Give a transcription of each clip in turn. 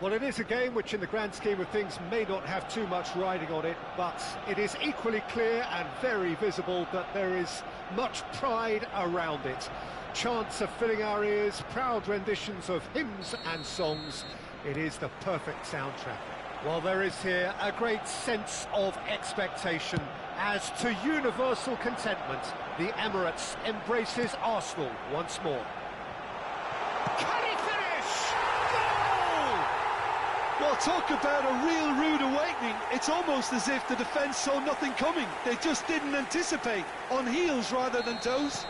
Well, it is a game which in the grand scheme of things may not have too much riding on it, but it is equally clear and very visible that there is much pride around it. Chants are filling our ears, proud renditions of hymns and songs. It is the perfect soundtrack. Well, there is here a great sense of expectation as to universal contentment. The Emirates embraces Arsenal once more. Can he finish? Goal! Well, talk about a real rude awakening. It's almost as if the defence saw nothing coming. They just didn't anticipate. On heels rather than toes.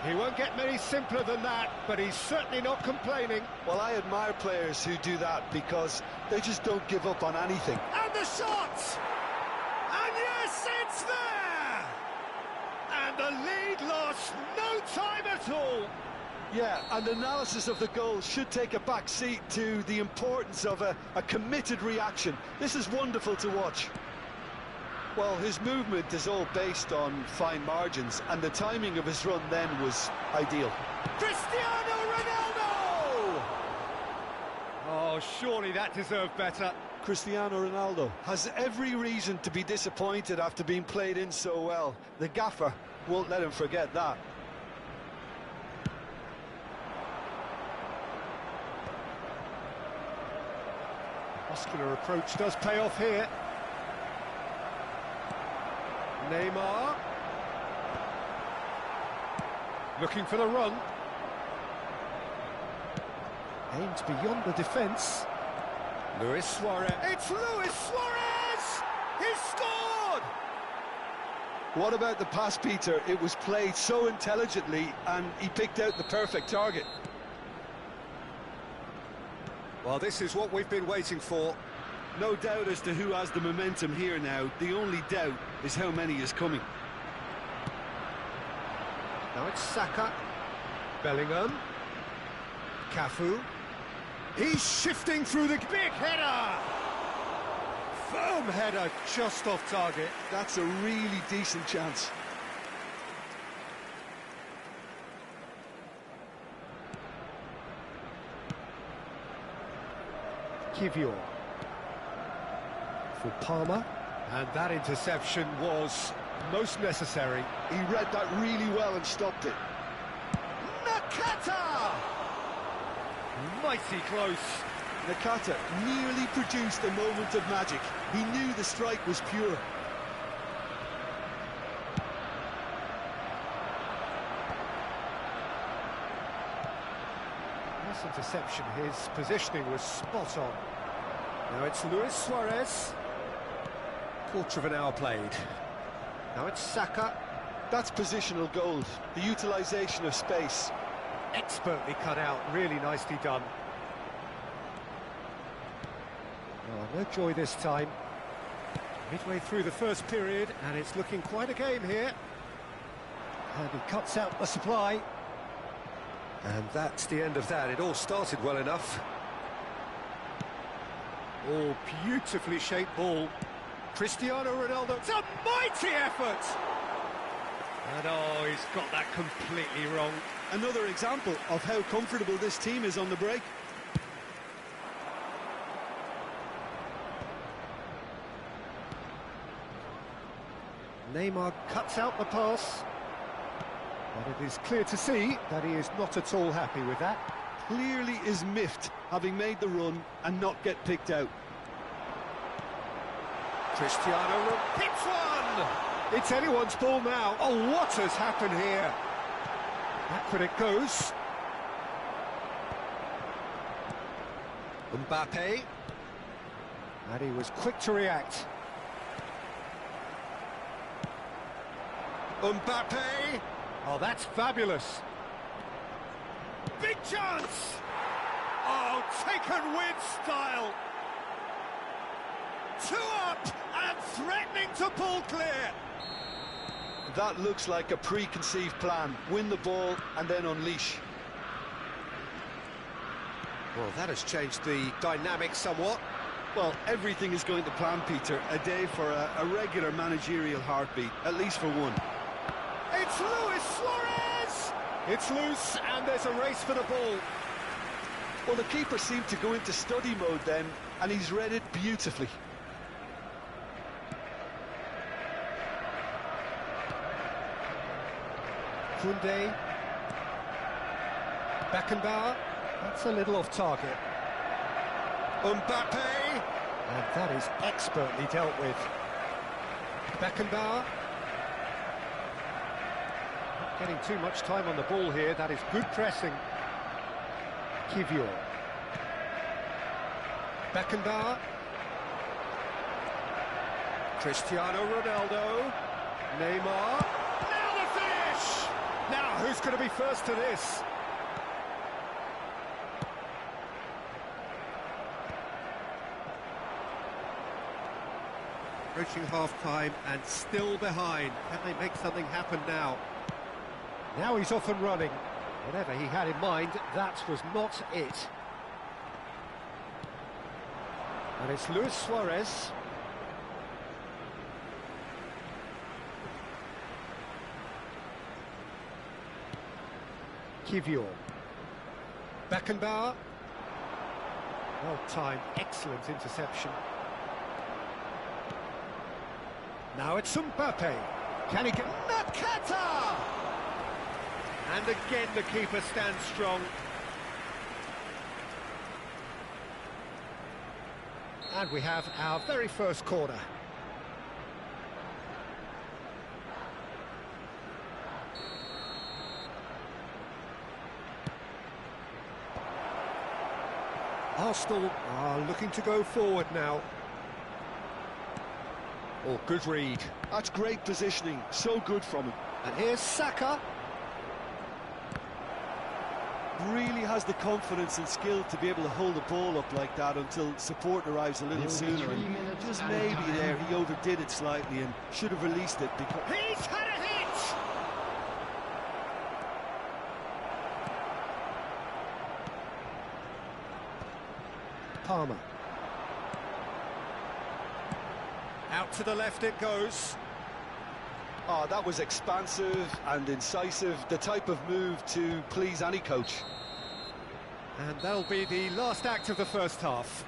He won't get many simpler than that, but he's certainly not complaining. Well, I admire players who do that because they just don't give up on anything. And the shot! And yes, it's there! And the lead lost no time at all. Yeah, and analysis of the goal should take a back seat to the importance of a committed reaction. This is wonderful to watch. Well, his movement is all based on fine margins, and the timing of his run then was ideal. Cristiano Ronaldo! Oh, surely that deserved better. Cristiano Ronaldo has every reason to be disappointed after being played in so well. The gaffer won't let him forget that. Muscular approach does pay off here. Neymar. Looking for the run. Aimed beyond the defence. Luis Suarez. It's Luis Suarez! He's scored! What about the pass, Peter? It was played so intelligently and he picked out the perfect target. Well, this is what we've been waiting for. No doubt as to who has the momentum here now. The only doubt is how many is coming. Now it's Saka. Bellingham. Cafu. He's shifting through the big header! Firm header just off target. That's a really decent chance. Kivior. For Palmer. And that interception was most necessary. He read that really well and stopped it. Nakata! Mighty close. Nakata nearly produced a moment of magic. He knew the strike was pure. Nice interception. His positioning was spot on. Now it's Luis Suarez. Quarter of an hour played. Now it's Saka. That's positional gold. The utilisation of space. Expertly cut out, really nicely done. Oh, no joy this time. Midway through the first period, and it's looking quite a game here. And he cuts out the supply. And that's the end of that. It all started well enough. Oh, beautifully shaped ball. Cristiano Ronaldo, it's a mighty effort! And oh, he's got that completely wrong. Another example of how comfortable this team is on the break. Neymar cuts out the pass. But it is clear to see that he is not at all happy with that. Clearly is miffed, having made the run and not get picked out. Cristiano hits one! It's anyone's ball now. Oh, what has happened here? Backward it goes. Mbappe. And he was quick to react. Mbappe! Oh, that's fabulous. Big chance! Oh, taken with style. Two up and threatening to pull clear. That looks like a preconceived plan. Win the ball and then unleash. Well, that has changed the dynamic somewhat. Well, everything is going to plan, Peter. A day for a regular managerial heartbeat, at least for one. It's Luis Suarez! It's loose, and there's a race for the ball. Well, the keeper seemed to go into study mode then, and he's read it beautifully. Koundé. Beckenbauer. That's a little off target. Mbappe. And that is expertly dealt with. Beckenbauer. Not getting too much time on the ball here. That is good pressing. Kivior. Beckenbauer. Cristiano Ronaldo. Neymar. Now the finish! Now who's going to be first to this? Approaching half-time and still behind. Can they make something happen now? Now he's off and running. Whatever he had in mind, that was not it. And it's Luis Suarez. Kivior. Beckenbauer. Well timed, excellent interception. Now it's Mbappe. Can he get... Nakata! And again the keeper stands strong. And we have our very first corner. Arsenal are looking to go forward now. Oh, good read. That's great positioning, so good from him. And here's Saka. Really has the confidence and skill to be able to hold the ball up like that until support arrives a little sooner. And just maybe there he overdid it slightly and should have released it because... He's had a hit! Palmer. Out to the left it goes. Oh, that was expansive and incisive, the type of move to please any coach. And that'll be the last act of the first half.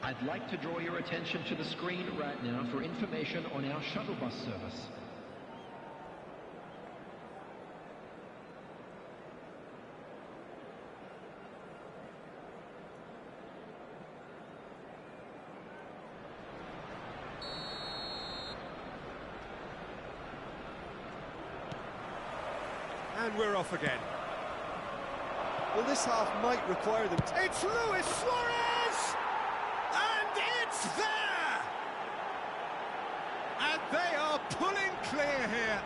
I'd like to draw your attention to the screen right now for information on our shuttle bus service. And we're off again. Well, this half might require them to... It's Luis Suarez! And it's there! And they are pulling clear here.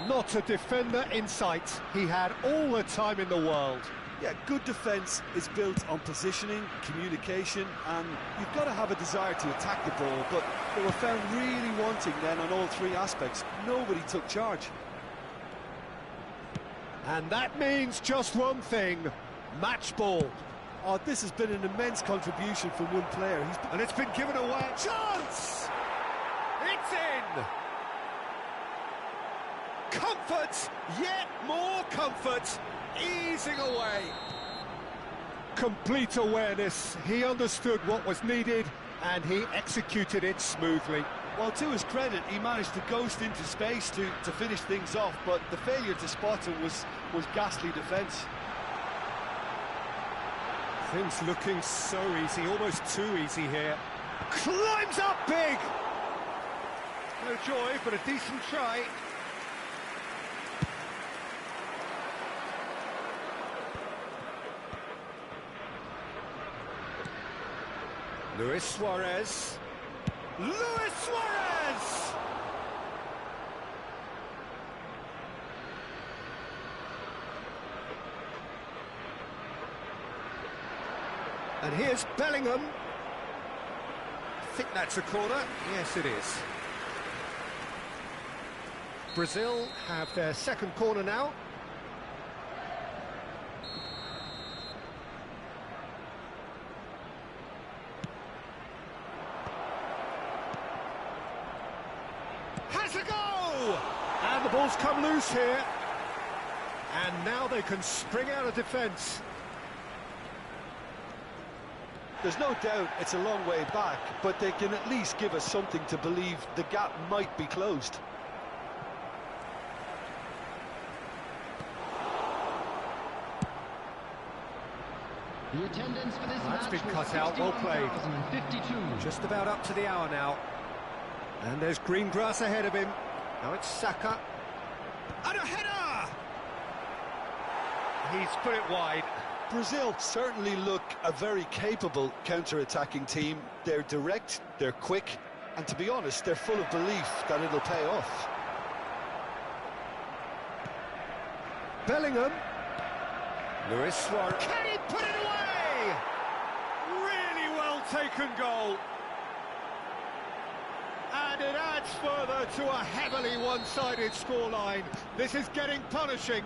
Not a defender in sight. He had all the time in the world. Yeah, good defence is built on positioning, communication, and you've got to have a desire to attack the ball, but they were found really wanting then on all three aspects. Nobody took charge. And that means just one thing, match ball. Oh, this has been an immense contribution from one player. And it's been given away. Chance! It's in! Comfort, yet more comfort, easing away. Complete awareness, he understood what was needed and he executed it smoothly. Well, to his credit, he managed to ghost into space to finish things off, but the failure to spot him was ghastly defence. Things looking so easy, almost too easy here. Climbs up big! No joy, but a decent try. Luis Suarez. Luis Suarez! And here's Bellingham. I think that's a corner. Yes, it is. Brazil have their second corner now. ball's come loose here. And now they can spring out of defence. There's no doubt it's a long way back, but they can at least give us something to believe the gap might be closed. The attendance for this That's match been was cut out, well played. 61,052. Just about up to the hour now. And there's green grass ahead of him. Now it's Saka. And a header! He's put it wide. Brazil certainly look a very capable counter-attacking team. They're direct, they're quick, and to be honest, they're full of belief that it'll pay off. Bellingham. Luis Suarez. Can he put it away? Really well taken goal. And it adds further to a heavily one-sided scoreline. This is getting punishing.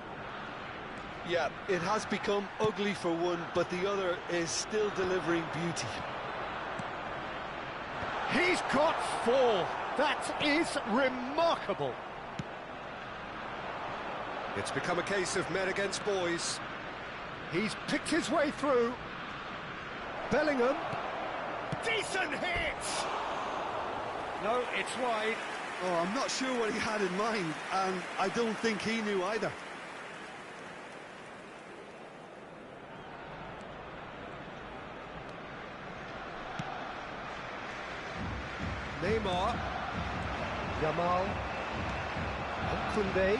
Yeah, it has become ugly for one, but the other is still delivering beauty. He's got 4. That is remarkable. It's become a case of men against boys. He's picked his way through. Bellingham. Decent hit! No, it's wide. Oh, I'm not sure what he had in mind, and I don't think he knew either. Neymar. Yamal. Koundé.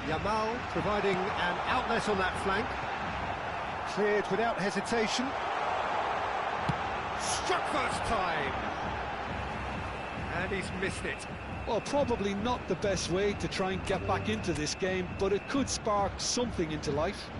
Yamal providing an outlet on that flank. Cleared without hesitation. Struck first time. And he's missed it. Well, probably not the best way to try and get back into this game, but it could spark something into life.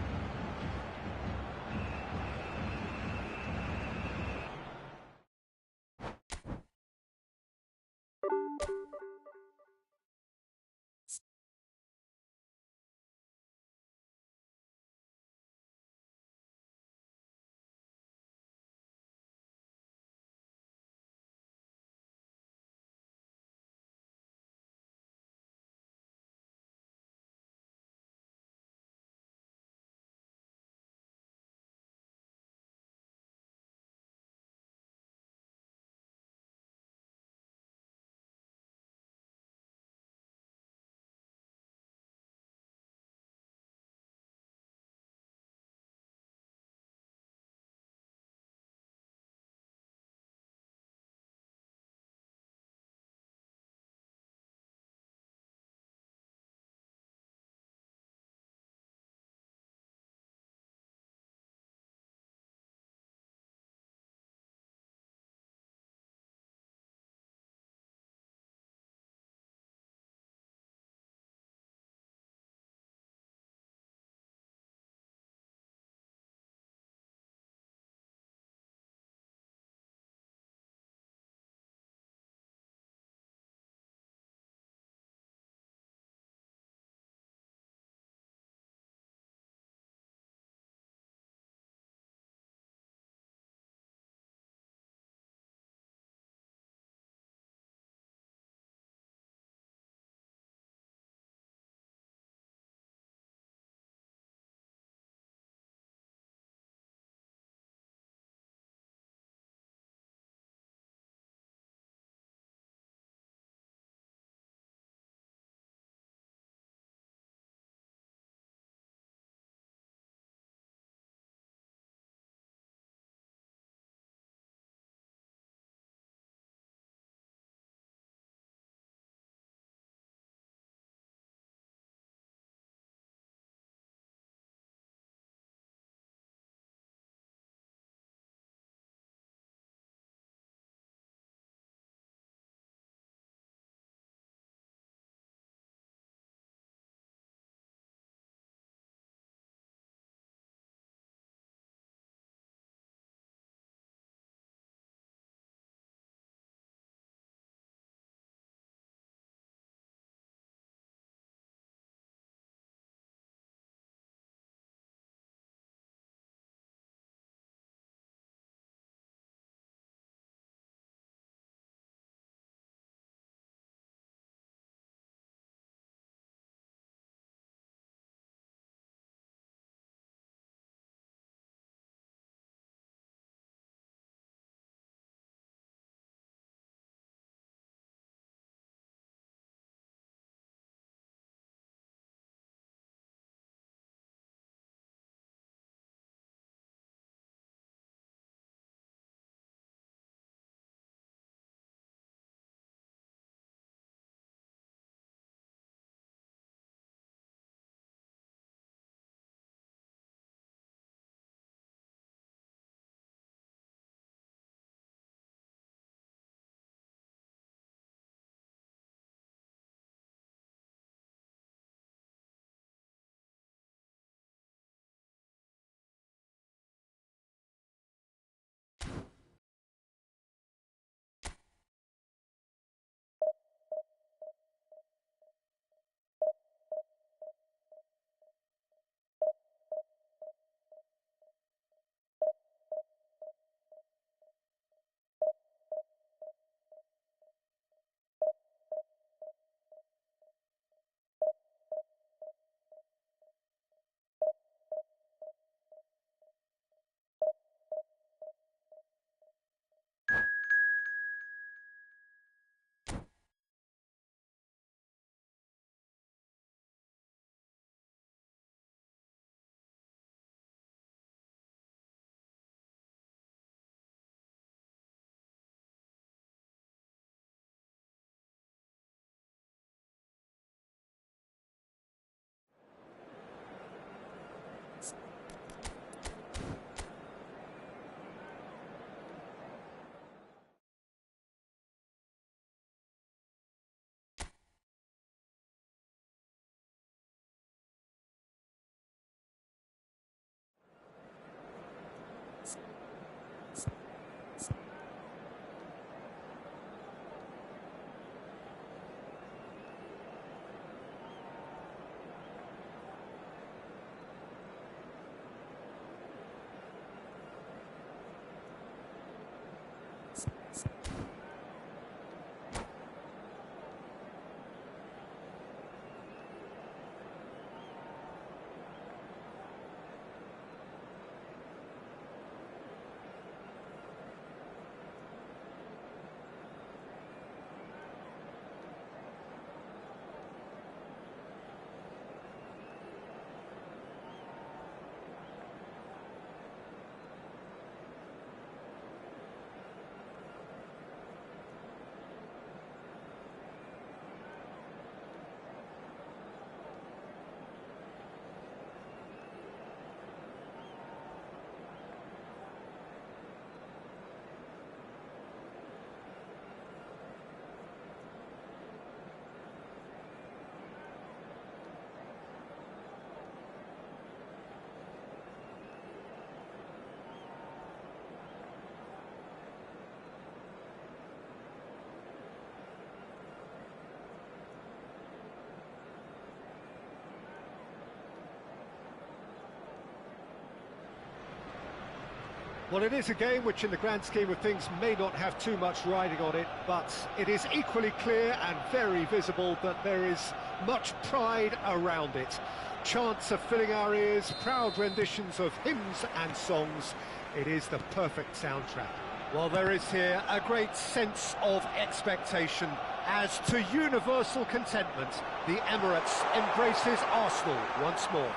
Well, it is a game which in the grand scheme of things may not have too much riding on it, but it is equally clear and very visible that there is much pride around it. Chants are filling our ears, proud renditions of hymns and songs. It is the perfect soundtrack. Well, there is here a great sense of expectation as to universal contentment. The Emirates embraces Arsenal once more.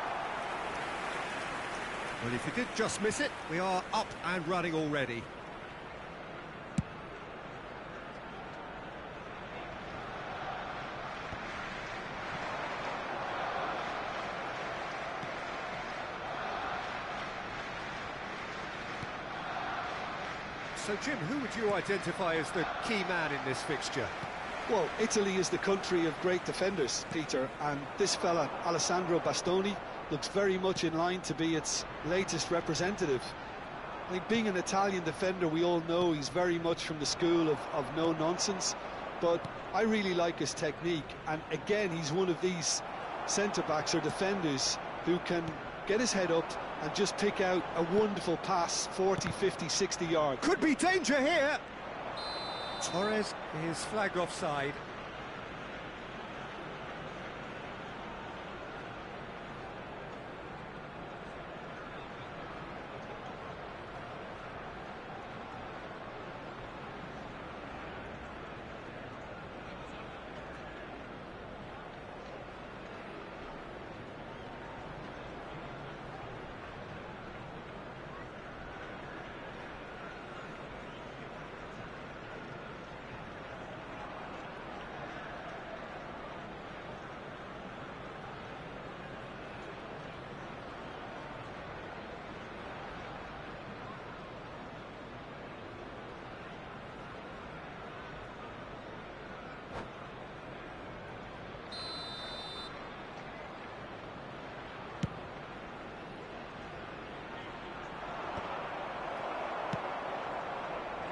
Well, if you did just miss it, we are up and running already. So, Jim, who would you identify as the key man in this fixture? Well, Italy is the country of great defenders, Peter, and this fella, Alessandro Bastoni, looks very much in line to be its latest representative. I think being an Italian defender, we all know he's very much from the school of no-nonsense, but I really like his technique, and again, he's one of these centre-backs or defenders who can get his head up and just pick out a wonderful pass, 40, 50, 60 yards. Could be danger here! Torres is flagged offside.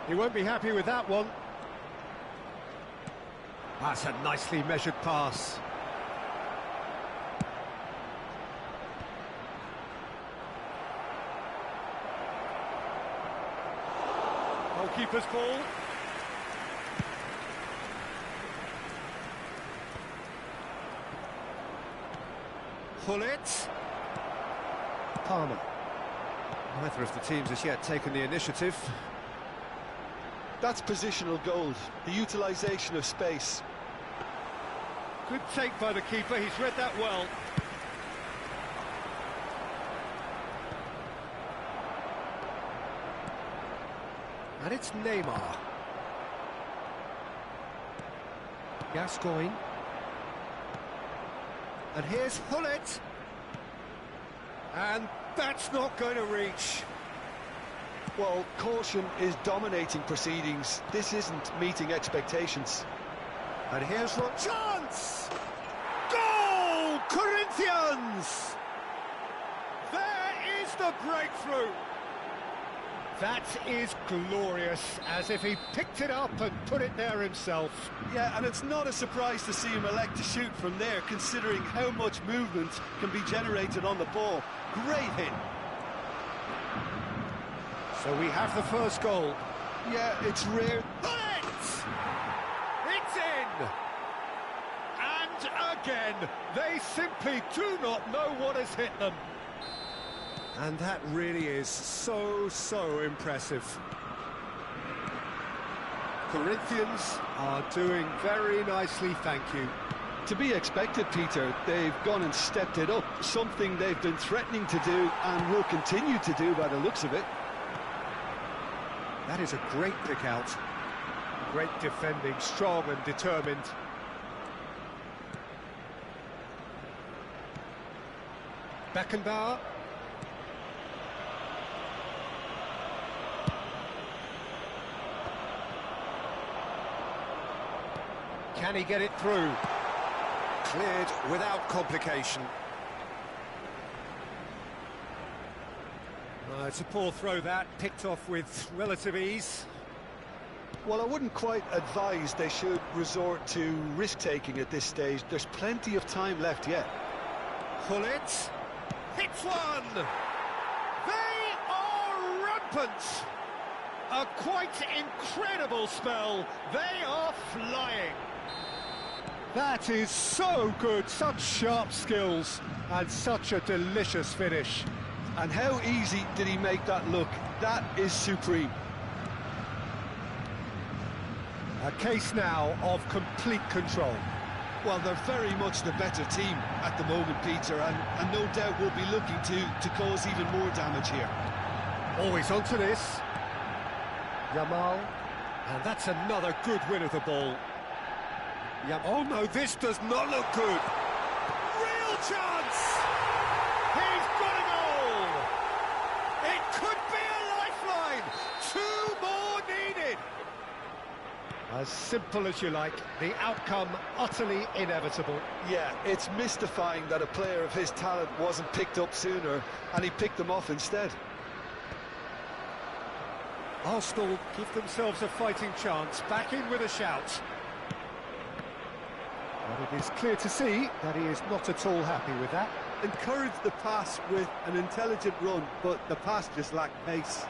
He won't be happy with that one. That's a nicely measured pass. Goalkeeper's ball. Hullet. Palmer. Neither of the teams has yet taken the initiative. That's positional gold, the utilisation of space. Good take by the keeper, he's read that well. And it's Neymar. Gascoigne. And here's Hullet. And that's not going to reach. Well, caution is dominating proceedings. This isn't meeting expectations. And here's what chance! Goal! Corinthians! There is the breakthrough! That is glorious, as if he picked it up and put it there himself. Yeah, and it's not a surprise to see him elect to shoot from there, considering how much movement can be generated on the ball. Great hit. So we have the first goal. Yeah, it's rare. It's in! And again, they simply do not know what has hit them. And that really is so impressive. Corinthians are doing very nicely, thank you. To be expected, Peter. They've gone and stepped it up, something they've been threatening to do and will continue to do by the looks of it. That is a great pick out. Great defending, strong and determined. Beckenbauer. Can he get it through? Cleared without complication. It's a poor throw that, picked off with relative ease. Well, I wouldn't quite advise they should resort to risk-taking at this stage. There's plenty of time left yet. Hullet hits one! They are happens. A quite incredible spell. They are flying. That is so good, such sharp skills and such a delicious finish. And how easy did he make that look? That is supreme. A case now of complete control. Well, they're very much the better team at the moment, Peter, and no doubt will be looking to cause even more damage here. Always onto this. Yamal. And that's another good win of the ball. Oh no, this does not look good. Real chance! He's got a goal! It could be a lifeline! 2 more needed! As simple as you like, the outcome utterly inevitable. Yeah, it's mystifying that a player of his talent wasn't picked up sooner, and he picked them off instead. Arsenal give themselves a fighting chance, back in with a shout. But it is clear to see that he is not at all happy with that. Encouraged the pass with an intelligent run, but the pass just lacked pace.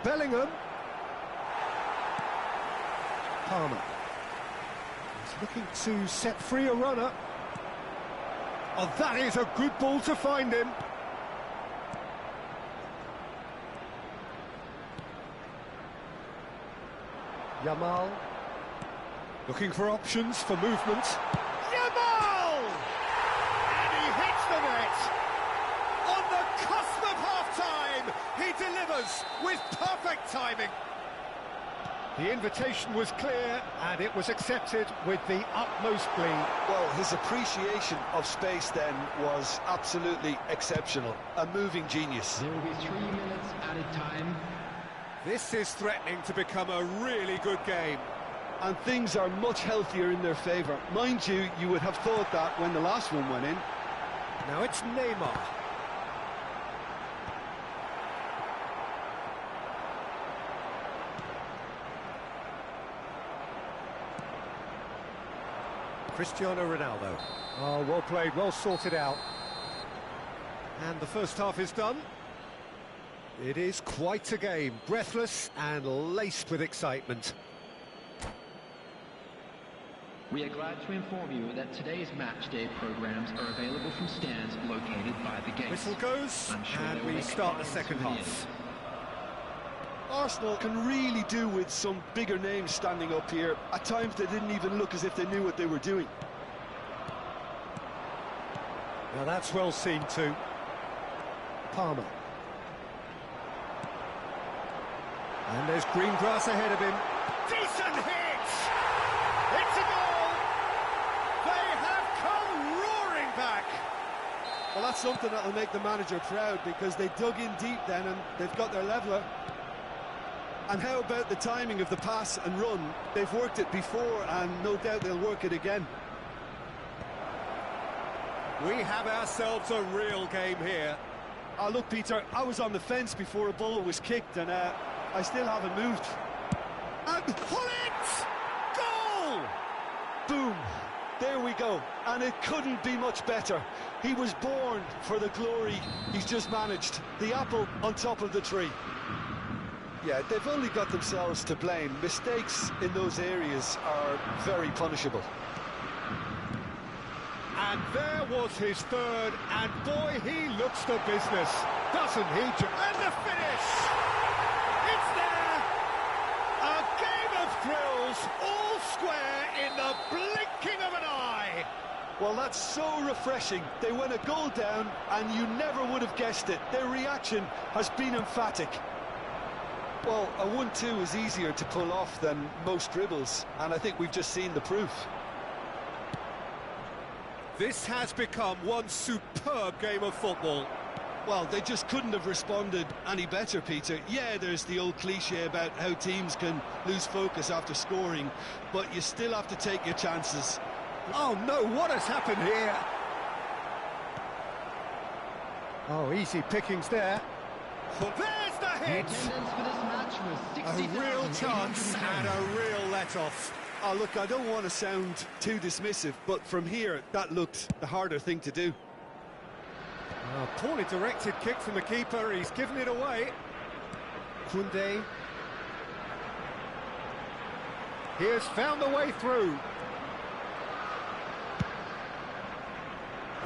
Bellingham. Palmer. He's looking to set free a runner. Oh, that is a good ball to find him. Yamal. Looking for options for movement. Yamal! And he hits the net. On the cusp of half-time, he delivers with perfect timing. The invitation was clear, and it was accepted with the utmost glee. Well, his appreciation of space then was absolutely exceptional. A moving genius. There will be 3 minutes added time. This is threatening to become a really good game. And things are much healthier in their favour. Mind you, you would have thought that when the last one went in. Now it's Neymar. Cristiano Ronaldo. Oh, well played, well sorted out. And the first half is done. It is quite a game, breathless and laced with excitement. We are glad to inform you that today's match day programs are available from stands located by the gates. Whistle goes, and we start the second half. Arsenal can really do with some bigger names standing up here. At times they didn't even look as if they knew what they were doing. Now that's well seen too. Palmer. And there's green grass ahead of him. Decent hit! It's a goal! They have come roaring back! Well, that's something that'll make the manager proud, because they dug in deep then and they've got their leveller. And how about the timing of the pass and run? They've worked it before and no doubt they'll work it again. We have ourselves a real game here. Oh, look, Peter, I was on the fence before a ball was kicked and I still haven't moved. And pull it! Goal! Boom! There we go. And it couldn't be much better. He was born for the glory he's just managed. The apple on top of the tree. Yeah, they've only got themselves to blame. Mistakes in those areas are very punishable. And there was his third, and boy, he looks the business, doesn't he? And the finish! It's there! A game of thrills, all square in the blinking of an eye! Well, that's so refreshing. They went a goal down, and you never would have guessed it. Their reaction has been emphatic. Well, a 1-2 is easier to pull off than most dribbles, and I think we've just seen the proof. This has become one superb game of football. Well, they just couldn't have responded any better, Peter. Yeah, there's the old cliche about how teams can lose focus after scoring, but you still have to take your chances. Oh no, what has happened here? Oh, easy pickings there. Well, there's the hit! Attendance for this match was A real chance and a real let-off. Oh, look, I don't want to sound too dismissive, but from here, that looked the harder thing to do. Poorly directed kick from the keeper, he's given it away. Koundé. He has found the way through.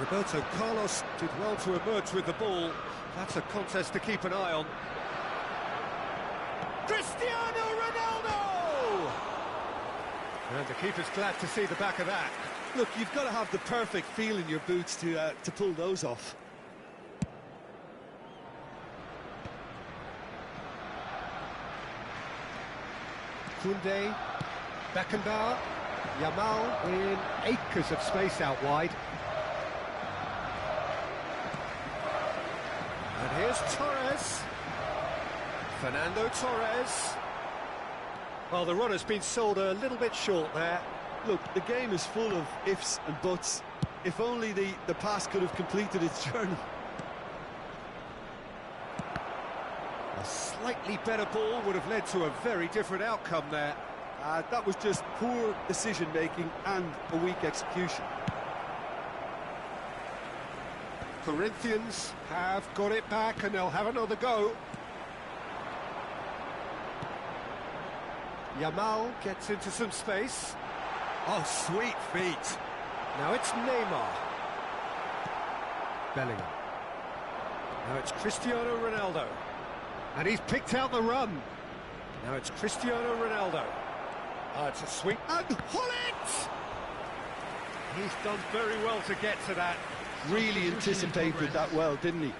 Roberto Carlos did well to emerge with the ball. That's a contest to keep an eye on. Cristiano Ronaldo! And the keeper's glad to see the back of that. Look, you've got to have the perfect feel in your boots to pull those off. Koundé, Beckenbauer, Yamal in acres of space out wide. And here's Torres. Fernando Torres. Well, the runner's been sold a little bit short there. Look, the game is full of ifs and buts. If only the pass could have completed its journey. A slightly better ball would have led to a very different outcome there. That was just poor decision-making and a weak execution. Corinthians have got it back and they'll have another go. Yamal gets into some space. Oh, sweet feet. Now it's Neymar. Bellingham. Now it's Cristiano Ronaldo. And he's picked out the run. Now it's Cristiano Ronaldo. It's a sweep. And Hullet! He's done very well to get to that. Really anticipated that well, didn't he?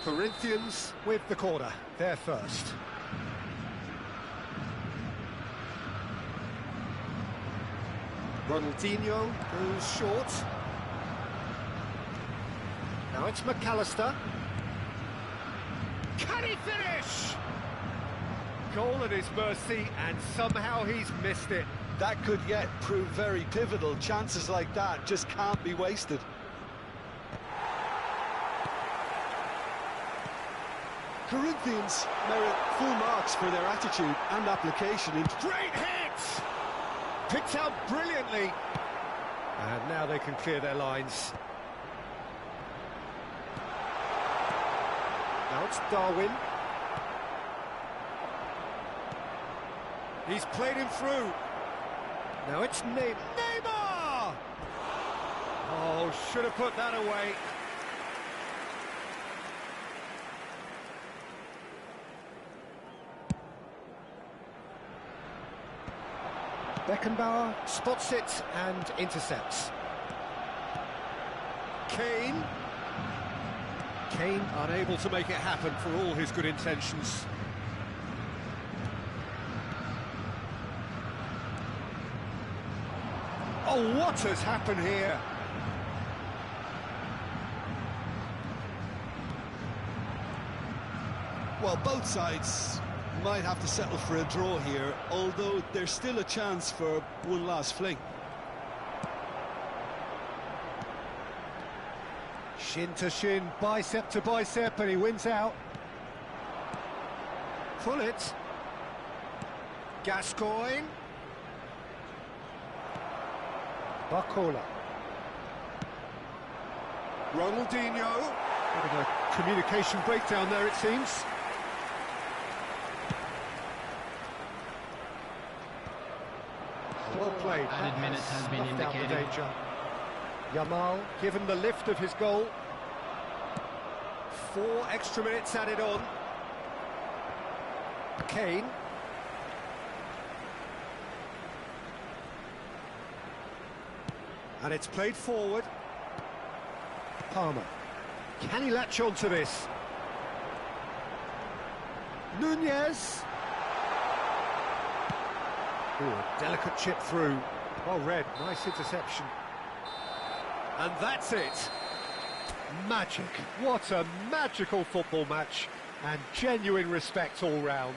Corinthians with the corner, they're first. Ronaldinho goes short. Now it's McAllister. Can he finish? Goal at his mercy, and somehow he's missed it. That could yet prove very pivotal. Chances like that just can't be wasted. Corinthians merit full marks for their attitude and application. Great hit! Picked out brilliantly. And now they can clear their lines. Now it's Darwin. He's played him through. Now it's Neymar! Oh, should have put that away. Beckenbauer spots it and intercepts. Kane. Kane unable to make it happen for all his good intentions. Oh, what has happened here? Well, both sides might have to settle for a draw here, although there's still a chance for one last fling. Shin to shin, bicep to bicep, and he wins out. Hullet. Gascoigne. Barcola. Ronaldinho. Bit of a communication breakdown there, it seems. Well played. Added minutes has been Snuffed out the indicated. danger. Yamal given the lift of his goal. 4 extra minutes added on. Kane. And it's played forward. Palmer. Can he latch on to this? Nunez. Ooh, a delicate chip through. Well read, nice interception. And that's it. Magic. What a magical football match. And genuine respect all round.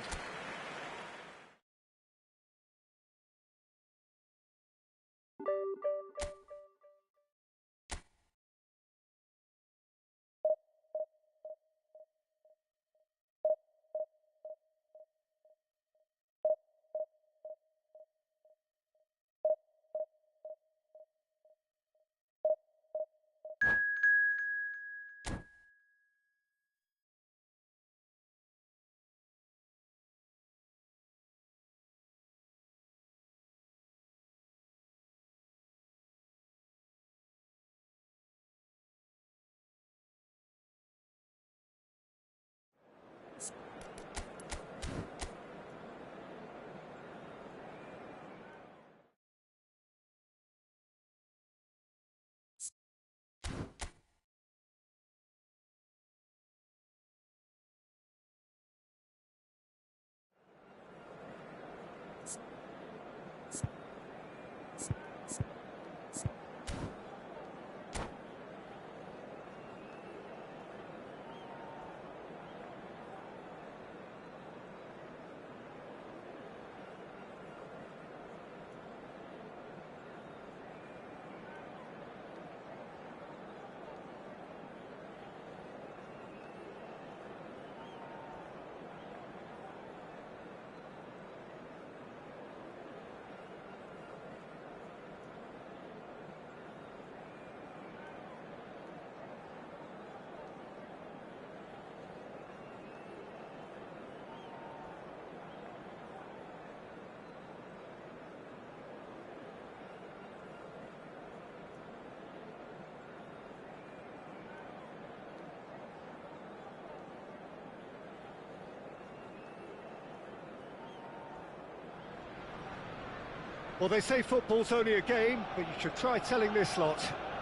Well, they say football's only a game, but you should try telling this lot.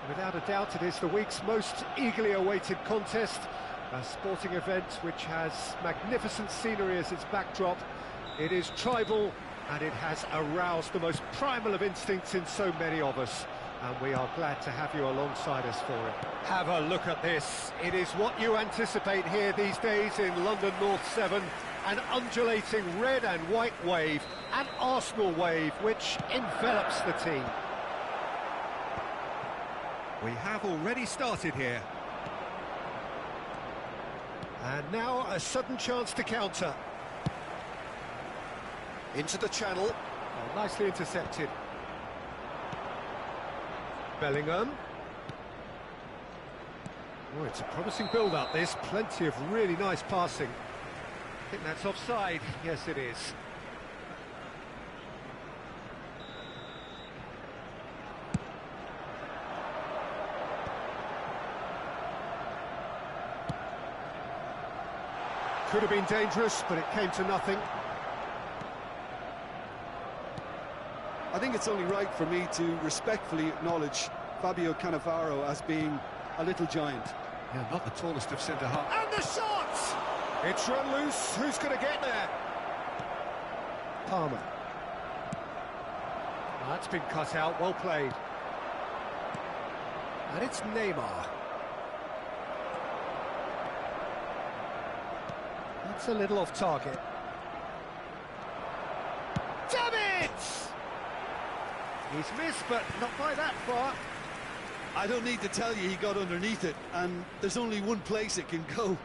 Without a doubt, it is the week's most eagerly awaited contest, a sporting event which has magnificent scenery as its backdrop. It is tribal, and it has aroused the most primal of instincts in so many of us, and we are glad to have you alongside us for it. Have a look at this. It is what you anticipate here these days in London North 7, an undulating red and white wave, an Arsenal wave which envelops the team. We have already started here. And now a sudden chance to counter. Into the channel. Oh, nicely intercepted. Bellingham. Oh, it's a promising build-up, this. Plenty of really nice passing. I think that's offside. Yes, it is. Could have been dangerous, but it came to nothing. I think it's only right for me to respectfully acknowledge Fabio Cannavaro as being a little giant. Yeah, not the tallest of centre-half. And the shot! It's run loose. Who's going to get there? Palmer. That's been cut out. Well played. And it's Neymar. That's a little off target. Damn it! He's missed, but not by that far. I don't need to tell you he got underneath it, and there's only one place it can go.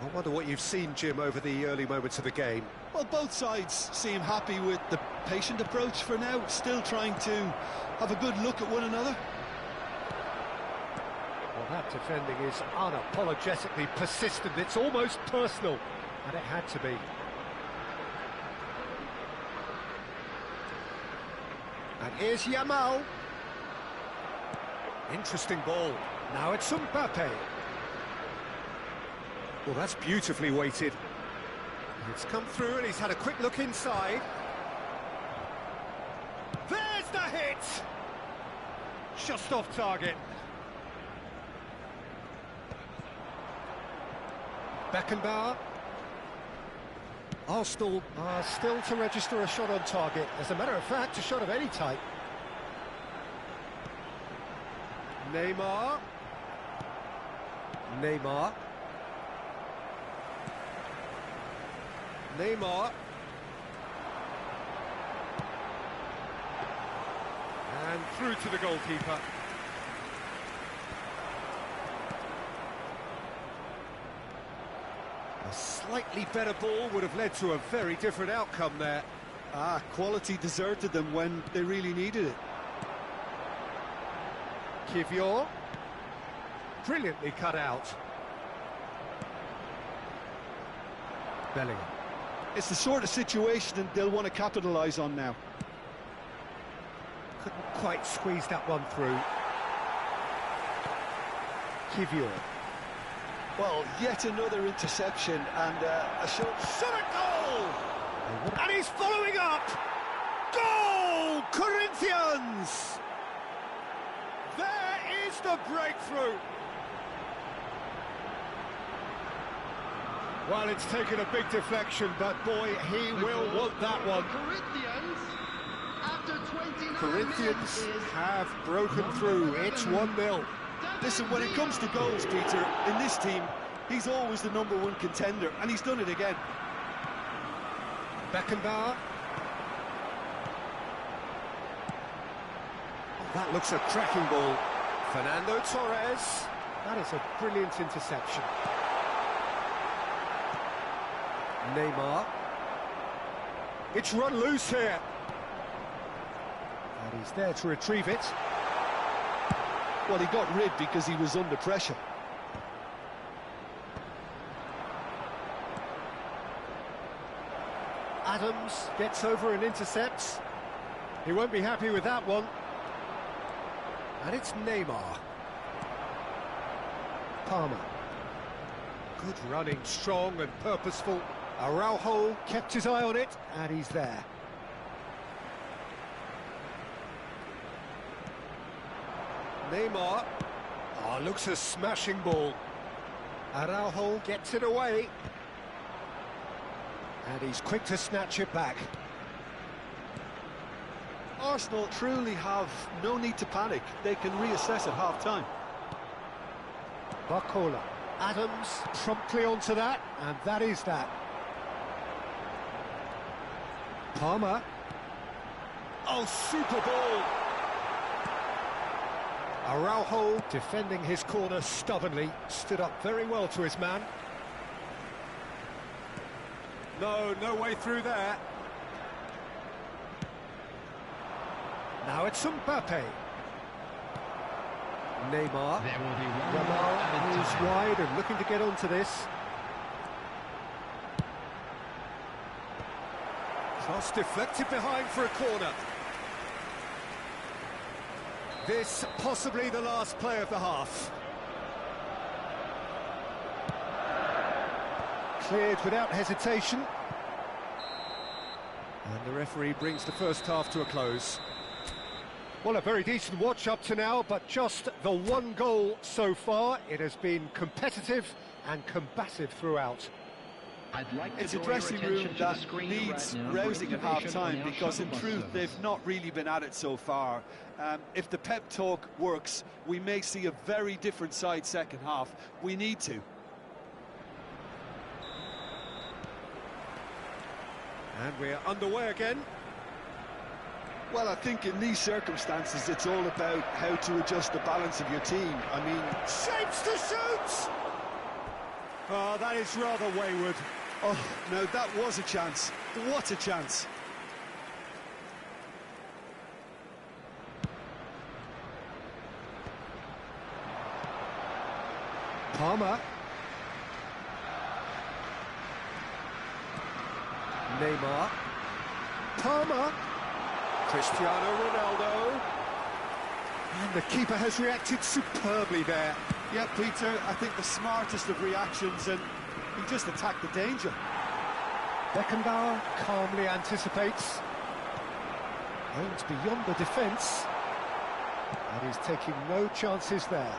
I wonder what you've seen, Jim, over the early moments of the game. Well, both sides seem happy with the patient approach for now, still trying to have a good look at one another. Well, that defending is unapologetically persistent. It's almost personal, and it had to be. And here's Yamal. Interesting ball. Now it's Mbappe. Well, that's beautifully weighted. It's come through and he's had a quick look inside. There's the hit! Just off target. Beckenbauer. Arsenal are still to register a shot on target. As a matter of fact, a shot of any type. Neymar. Neymar. Neymar. And through to the goalkeeper. A slightly better ball would have led to a very different outcome there. Quality deserted them when they really needed it. Kivior. Brilliantly cut out. Bellingham. It's the sort of situation they'll want to capitalise on now. Couldn't quite squeeze that one through. Kivior. Well, yet another interception and a shot. Shot a goal! And he's following up! Goal! Corinthians! There is the breakthrough! Well, it's taken a big deflection, but boy, he will want that one. Corinthians have broken through. It's 1-0. Listen, when it comes to goals, Peter, in this team, he's always the #1 contender, and he's done it again. Beckenbauer. That looks a cracking ball. Fernando Torres. That is a brilliant interception. Neymar. It's run loose here. And he's there to retrieve it. Well, he got rid because he was under pressure. Adams gets over and intercepts. He won't be happy with that one. And it's Neymar. Palmer. Good running, strong and purposeful. Araujo kept his eye on it, and he's there. Neymar. Oh, looks a smashing ball. Araujo gets it away. And he's quick to snatch it back. Arsenal truly have no need to panic. They can reassess at half-time. Barcola. Adams promptly onto that, and that is that. Palmer. Oh, super ball! Araujo, defending his corner stubbornly, stood up very well to his man. No way through there. Now it's Mbappe. Neymar. There will be one Yamal more added moves time. wide and looking to get onto this. Cross deflected behind for a corner. This possibly the last play of the half. Cleared without hesitation. And the referee brings the first half to a close. Well, a very decent watch up to now, but just the one goal so far. It has been competitive and combative throughout. I'd like to It's a draw your dressing attention room to the that screen needs right now for rousing at information half-time on our because in shuttle bus truth service. they've not really been at it so far. If the pep talk works, we may see a very different side second half. We need to. And we're underway again. Well, I think in these circumstances it's all about how to adjust the balance of your team. I mean, Shapes to shoot! Oh, that is rather wayward. oh, now that was a chance. What a chance. Palmer. Neymar. Palmer. Cristiano Ronaldo. And the keeper has reacted superbly there. Yeah, Peter, I think the smartest of reactions, and he just attacked the danger. Beckenbauer calmly anticipates. Aims beyond the defence. And he's taking no chances there.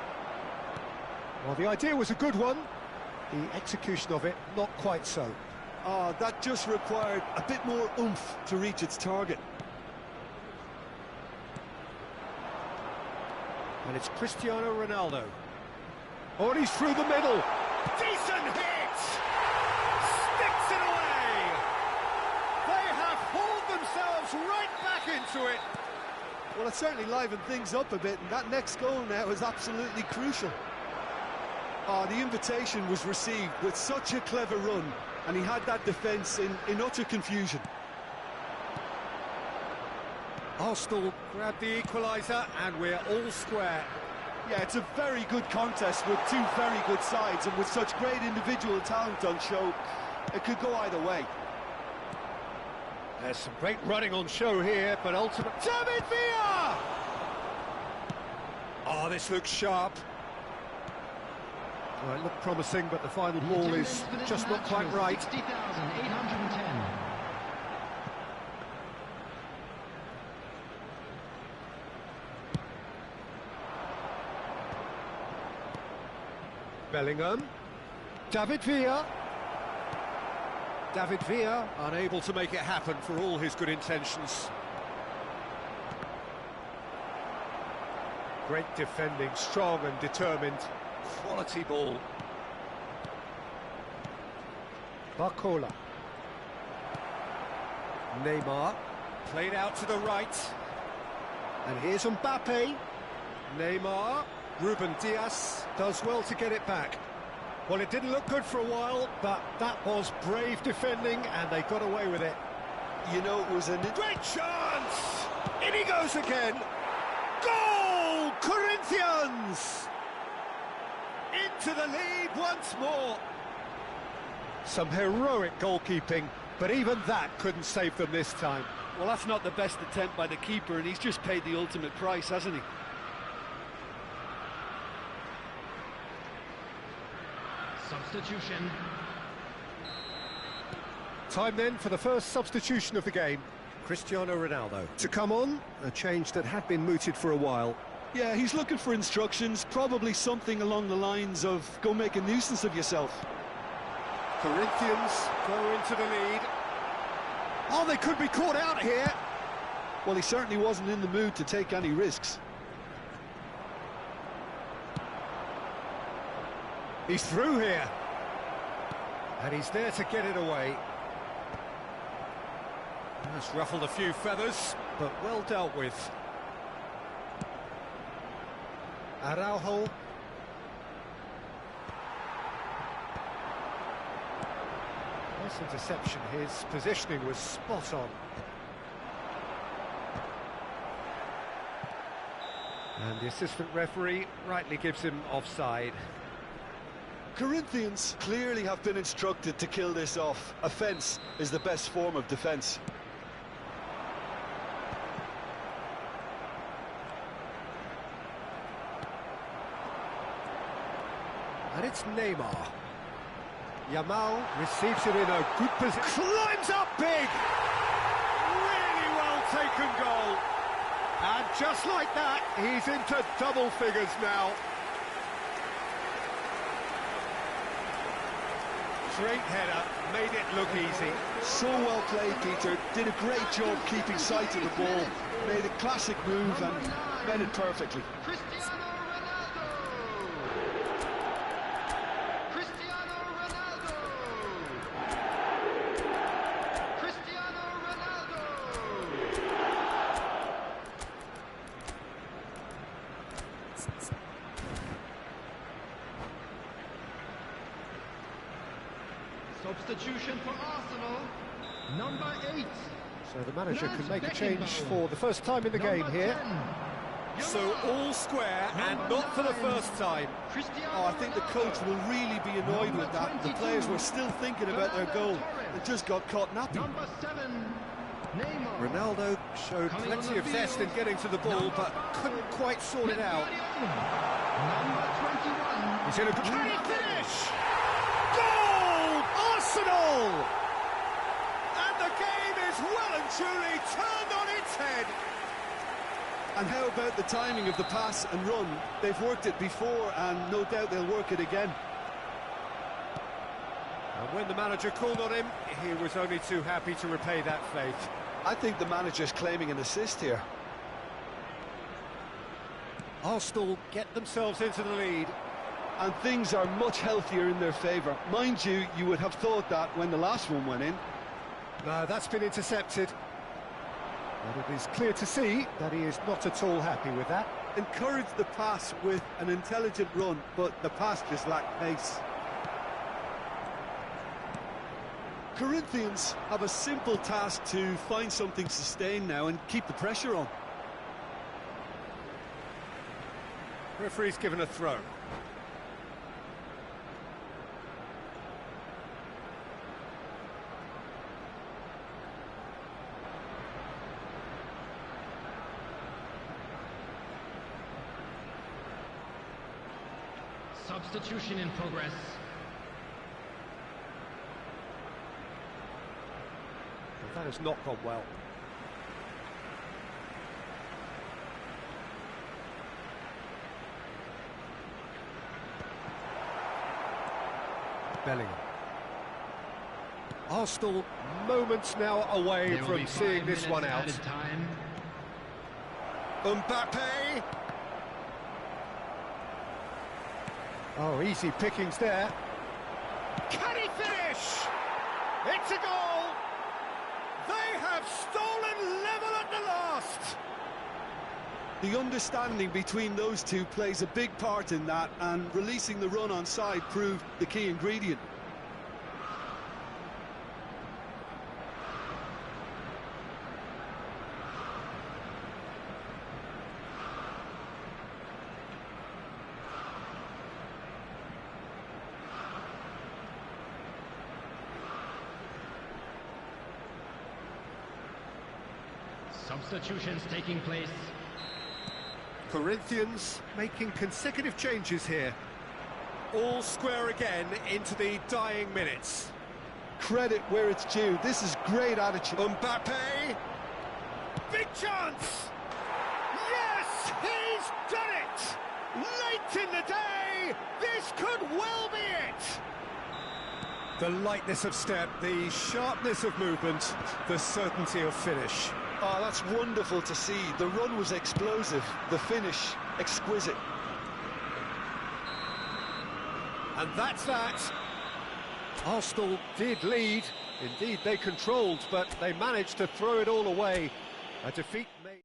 Well, the idea was a good one. The execution of it, not quite so. Oh, that just required a bit more oomph to reach its target. And it's Cristiano Ronaldo. Oh, and he's through the middle. Decent hit! Sticks it away! They have hauled themselves right back into it. Well, it certainly livened things up a bit, and that next goal now is absolutely crucial. Oh, the invitation was received with such a clever run, and he had that defence in utter confusion. Arsenal grab the equaliser, and we're all square. Yeah, it's a very good contest with two very good sides, and with such great individual talent on show, it could go either way. There's some great running on show here, but ultimately... David Villa! Oh, this looks sharp. Well, it looked promising, but the final ball is just not quite right. 60,810. Bellingham. David Villa. David Villa unable to make it happen for all his good intentions. Great defending, strong and determined. Quality ball. Barcola. Neymar. Played out to the right. And here's Mbappe. Neymar. Ruben Dias does well to get it back. Well, it didn't look good for a while, but that was brave defending, and they got away with it. You know, it was a great chance! In he goes again! Goal! Corinthians! Into the lead once more. Some heroic goalkeeping, but even that couldn't save them this time. Well, that's not the best attempt by the keeper, and he's just paid the ultimate price, hasn't he? Substitution. Time then for the first substitution of the game. Cristiano Ronaldo to come on, a change that had been mooted for a while. Yeah, he's looking for instructions, probably something along the lines of go make a nuisance of yourself. Corinthians go into the lead. Oh, they could be caught out here. Well, he certainly wasn't in the mood to take any risks. He's through here. And he's there to get it away. That's ruffled a few feathers, but well dealt with. Araujo. Nice interception. His positioning was spot on. And the assistant referee rightly gives him offside. Corinthians clearly have been instructed to kill this off. Offence is the best form of defence. And it's Neymar. Yamal receives it in a good position. Climbs up big! Really well taken goal. And just like that, he's into double figures now. Great header, made it look easy. So well played, Peter. Did a great job keeping sight of the ball. Made a classic move and made it perfectly. Cristiano Ronaldo! Cristiano Ronaldo! Cristiano Ronaldo! Substitution for Arsenal, number 8. So the manager can make a change for the first time in the game here. So all square and not for the first time. Oh, I think the coach will really be annoyed with that. The players were still thinking about their goal. It just got caught napping. Number 7, Neymar. Ronaldo showed plenty of zest in getting to the ball, but couldn't quite sort it out. Number 21. He's in a good... Can he finish? Goal! Arsenal! And the game is well and truly turned on its head. And how about the timing of the pass and run? They've worked it before, and no doubt they'll work it again. And when the manager called on him, he was only too happy to repay that faith. I think the manager's claiming an assist here. Arsenal get themselves into the lead. And things are much healthier in their favour. Mind you, you would have thought that when the last one went in. No, that's been intercepted. But it is clear to see that he is not at all happy with that. Encourage the pass with an intelligent run, but the pass just lacked pace. Corinthians have a simple task to find something sustained now and keep the pressure on. Referee's given a throw. Substitution in progress. That has not gone well. Bellingham. Arsenal moments now away from seeing this one out. Mbappe. Oh, easy pickings there. Can he finish? It's a goal! They have stolen level at the last! The understanding between those two plays a big part in that, and releasing the run on side proved the key ingredient. Substitutions taking place. Corinthians making consecutive changes here. All square again into the dying minutes. Credit where it's due. This is great attitude. Mbappe! Big chance! Yes, he's done it! Late in the day, this could well be it! The lightness of step, the sharpness of movement, the certainty of finish. Oh, that's wonderful to see. The run was explosive, the finish exquisite. And that's that. Arsenal did lead. Indeed, they controlled, but they managed to throw it all away. A defeat made...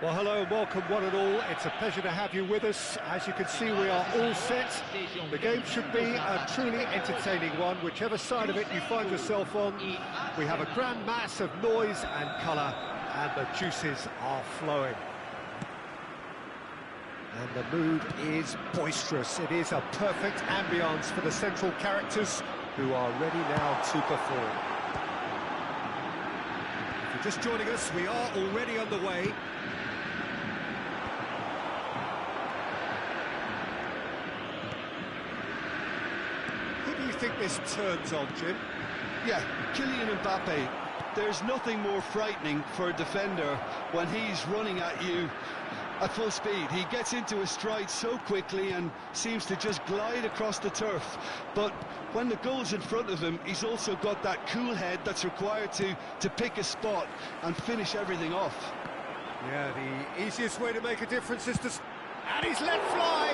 Well, hello and welcome one and all. It's a pleasure to have you with us. As you can see, we are all set. The game should be a truly entertaining one, whichever side of it you find yourself on. We have a grand mass of noise and colour, and the juices are flowing. And the mood is boisterous. It is a perfect ambience for the central characters who are ready now to perform. If you're just joining us, we are already underway. Who do you think this turns on, Jim? Yeah, Kylian Mbappe. There's nothing more frightening for a defender when he's running at you at full speed. He gets into a stride so quickly and seems to just glide across the turf. But when the goal's in front of him, he's also got that cool head that's required to pick a spot and finish everything off. Yeah, the easiest way to make a difference is to... And he's let fly!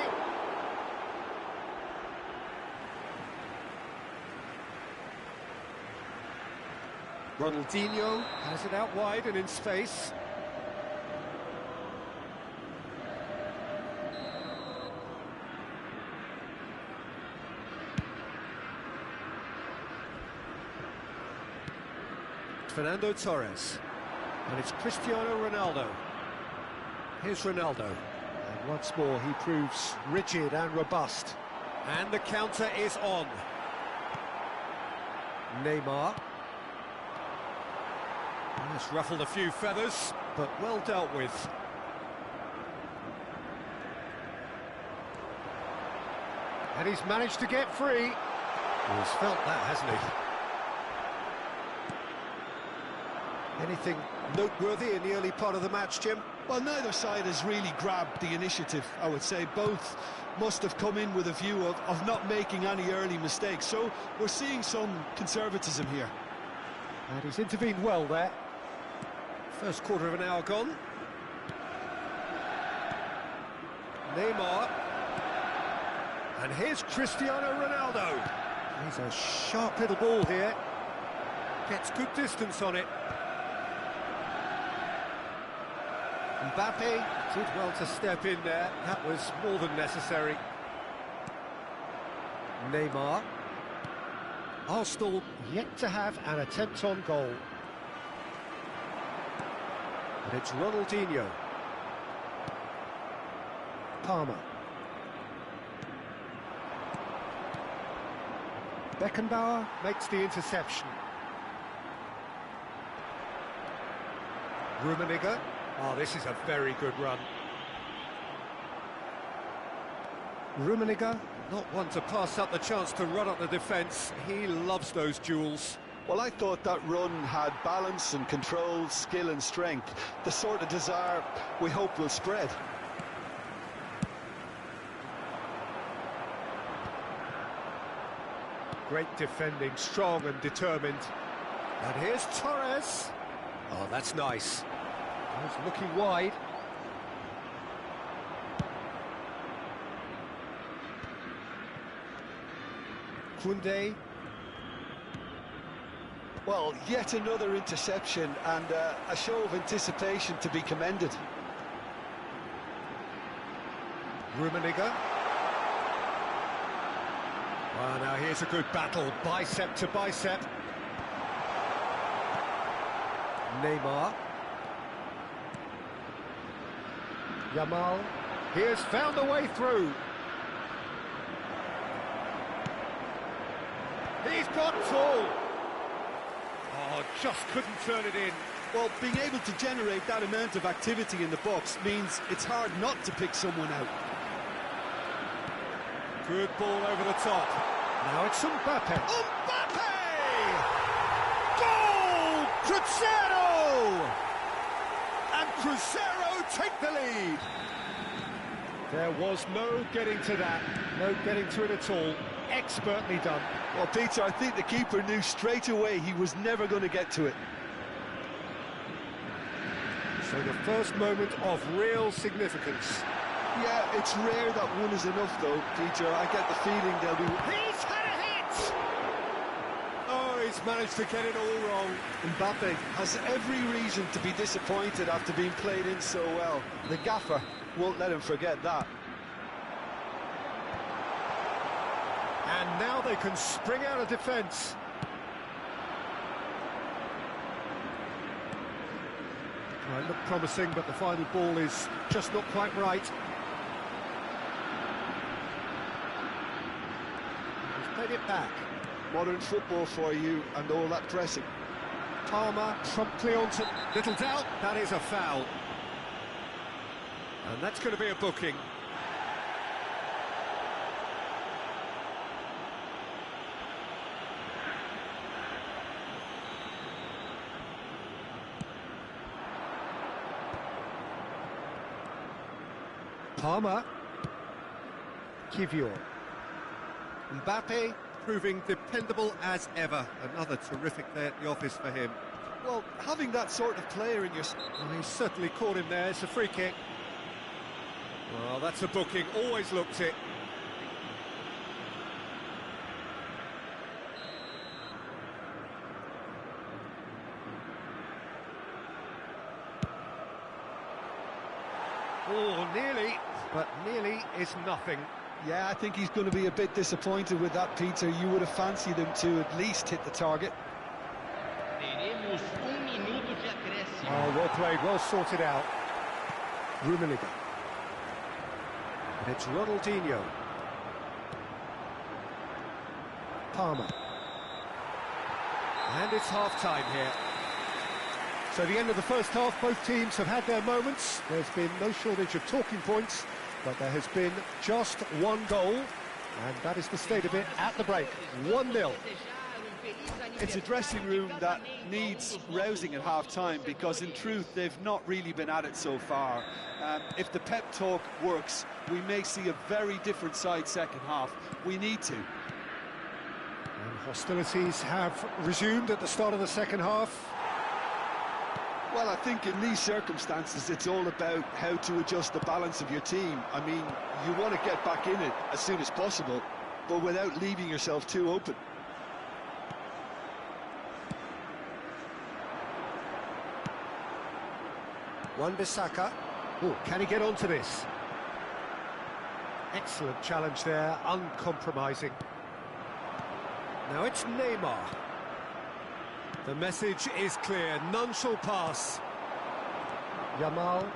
Ronaldinho has it out wide and in space. Fernando Torres. And it's Cristiano Ronaldo. Here's Ronaldo. And once more he proves rigid and robust. And the counter is on. Neymar. It's ruffled a few feathers, but well dealt with. And he's managed to get free. He's felt that, hasn't he? Anything noteworthy in the early part of the match, Jim? Well, neither side has really grabbed the initiative, I would say. Both must have come in with a view of not making any early mistakes. So we're seeing some conservatism here. And he's intervened well there. First quarter of an hour gone. Neymar. And here's Cristiano Ronaldo. He's a sharp little ball here. Gets good distance on it. Mbappe did well to step in there. That was more than necessary. Neymar. Arsenal yet to have an attempt on goal. And it's Ronaldinho. Palmer. Beckenbauer makes the interception. Rummenigge. Oh, this is a very good run. Rummenigge, not one to pass up the chance to run up the defence. He loves those duels. Well, I thought that run had balance and control, skill and strength. The sort of desire we hope will spread. Great defending, strong and determined. And here's Torres. Oh, that's nice. He's looking wide. Koundé. Well, yet another interception and a show of anticipation to be commended. Rummenigge. Well, now here's a good battle, bicep to bicep. Neymar. Yamal. He has found a way through. He's got full. Oh, just couldn't turn it in. Well, being able to generate that amount of activity in the box means it's hard not to pick someone out. Good ball over the top. Now it's Mbappe. Mbappe! Goal! Cruzeiro! And Cruzeiro take the lead. There was no getting to that. No getting to it at all. Expertly done. Well, Peter, I think the keeper knew straight away he was never going to get to it. So the first moment of real significance. Yeah, it's rare that one is enough, though, Peter. I get the feeling they'll be... He's had a hit! Oh, he's He's managed to get it all wrong. Mbappe has every reason to be disappointed after being played in so well. The gaffer won't let him forget that. And now they can spring out of defence. Well, it looked promising, but the final ball is just not quite right. He's played it back. Modern football for you and all that pressing. Palmer promptly onto... Little doubt, that is a foul. And that's going to be a booking. Palmer. Kivior. Mbappe proving dependable as ever. Another terrific day at the office for him. Well, having that sort of player in your... Well, he certainly caught him there. It's a free kick. Well, that's a booking. Always looked it. Oh, nearly, but nearly is nothing. Yeah, I think he's going to be a bit disappointed with that, Peter. You would have fancied him to at least hit the target. Oh, well played, well sorted out. Rummenigge. And it's Ronaldinho. Palmer. And it's half-time here. So the end of the first half, both teams have had their moments. There's been no shortage of talking points, but there has been just one goal, and that is the state of it at the break. 1-0. It's a dressing room that needs rousing at half-time, because in truth they've not really been at it so far. If the pep talk works, we may see a very different side second half. We need to. And hostilities have resumed at the start of the second half. Well, I think in these circumstances it's all about how to adjust the balance of your team. I mean, you want to get back in it as soon as possible, but without leaving yourself too open. Wan-Bissaka. Oh, can he get onto this? Excellent challenge there, uncompromising. Now it's Neymar. The message is clear, none shall pass. Yamal,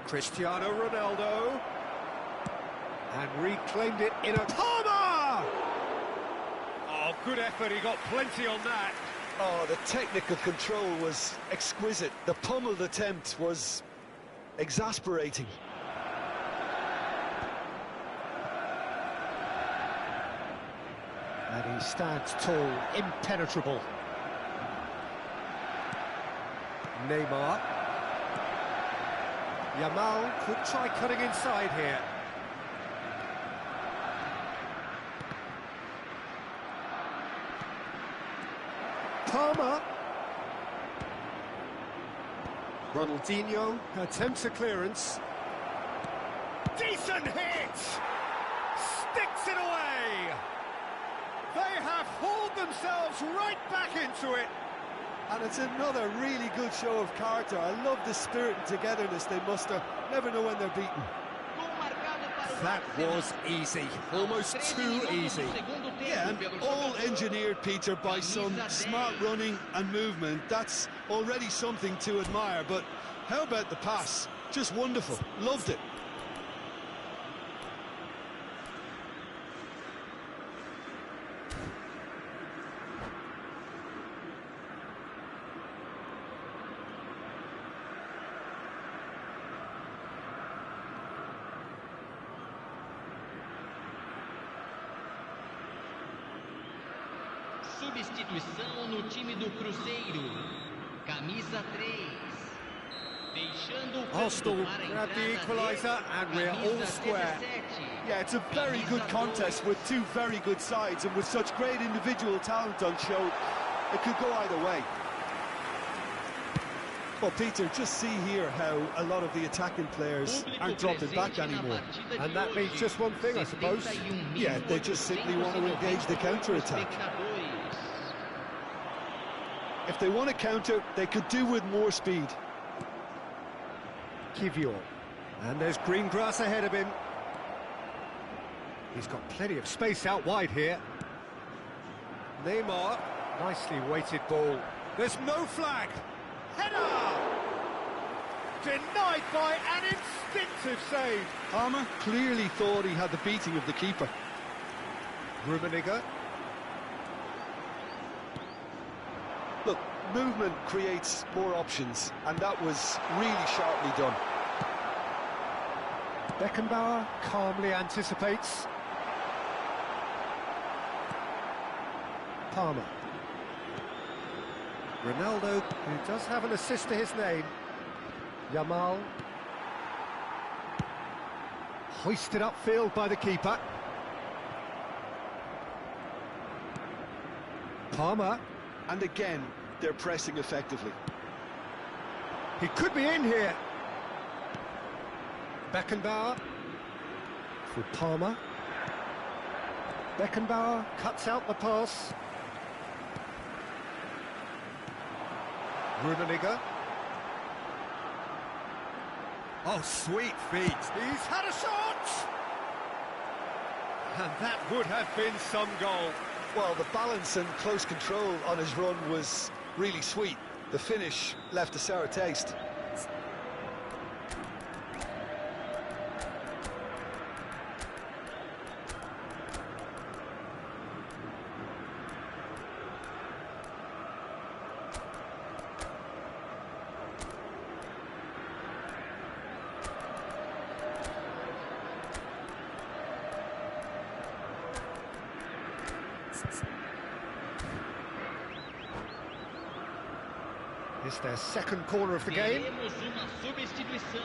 Cristiano Ronaldo, and reclaimed it in a... Palmer! Oh, good effort, he got plenty on that. Oh, the technical control was exquisite. The pummeled attempt was exasperating. And he stands tall, impenetrable. Neymar. Yamal could try cutting inside here. Palmer. Ronaldinho attempts a clearance. Decent hit! Sticks it away! They have hauled themselves right back into it. And it's another really good show of character. I love the spirit and togetherness they muster. Never know when they're beaten. That was easy, almost too easy. Yeah, and all engineered, Peter, by some smart running and movement. That's already something to admire, but how about the pass? Just wonderful. Loved it. Substituição no time do Cruzeiro. Camisa 3. Deixando o Arsenal grab the equaliser and we're all square. Yeah, it's a very good contest with two very good sides, and with such great individual talent on show, it could go either way. Well, Peter, just see here how a lot of the attacking players aren't dropping back anymore. And that means just one thing, I suppose. Yeah, they just simply want to engage the counter-attack. If they want to counter, they could do with more speed. Kivior. And there's green grass ahead of him. He's got plenty of space out wide here. Neymar. Nicely weighted ball. There's no flag. Header! Denied by an instinctive save. Palmer clearly thought he had the beating of the keeper. Rummenigge. Look, movement creates more options, and that was really sharply done. Beckenbauer calmly anticipates. Palmer. Ronaldo, who does have an assist to his name. Yamal. Hoisted upfield by the keeper. Palmer. And again, they're pressing effectively. He could be in here. Beckenbauer. For Palmer. Beckenbauer cuts out the pass. Rummenigge. Oh, sweet feet. He's had a shot! And that would have been some goal. Well, the balance and close control on his run was really sweet. The finish left a sour taste. It's their second corner of the game. Teremos uma substituição.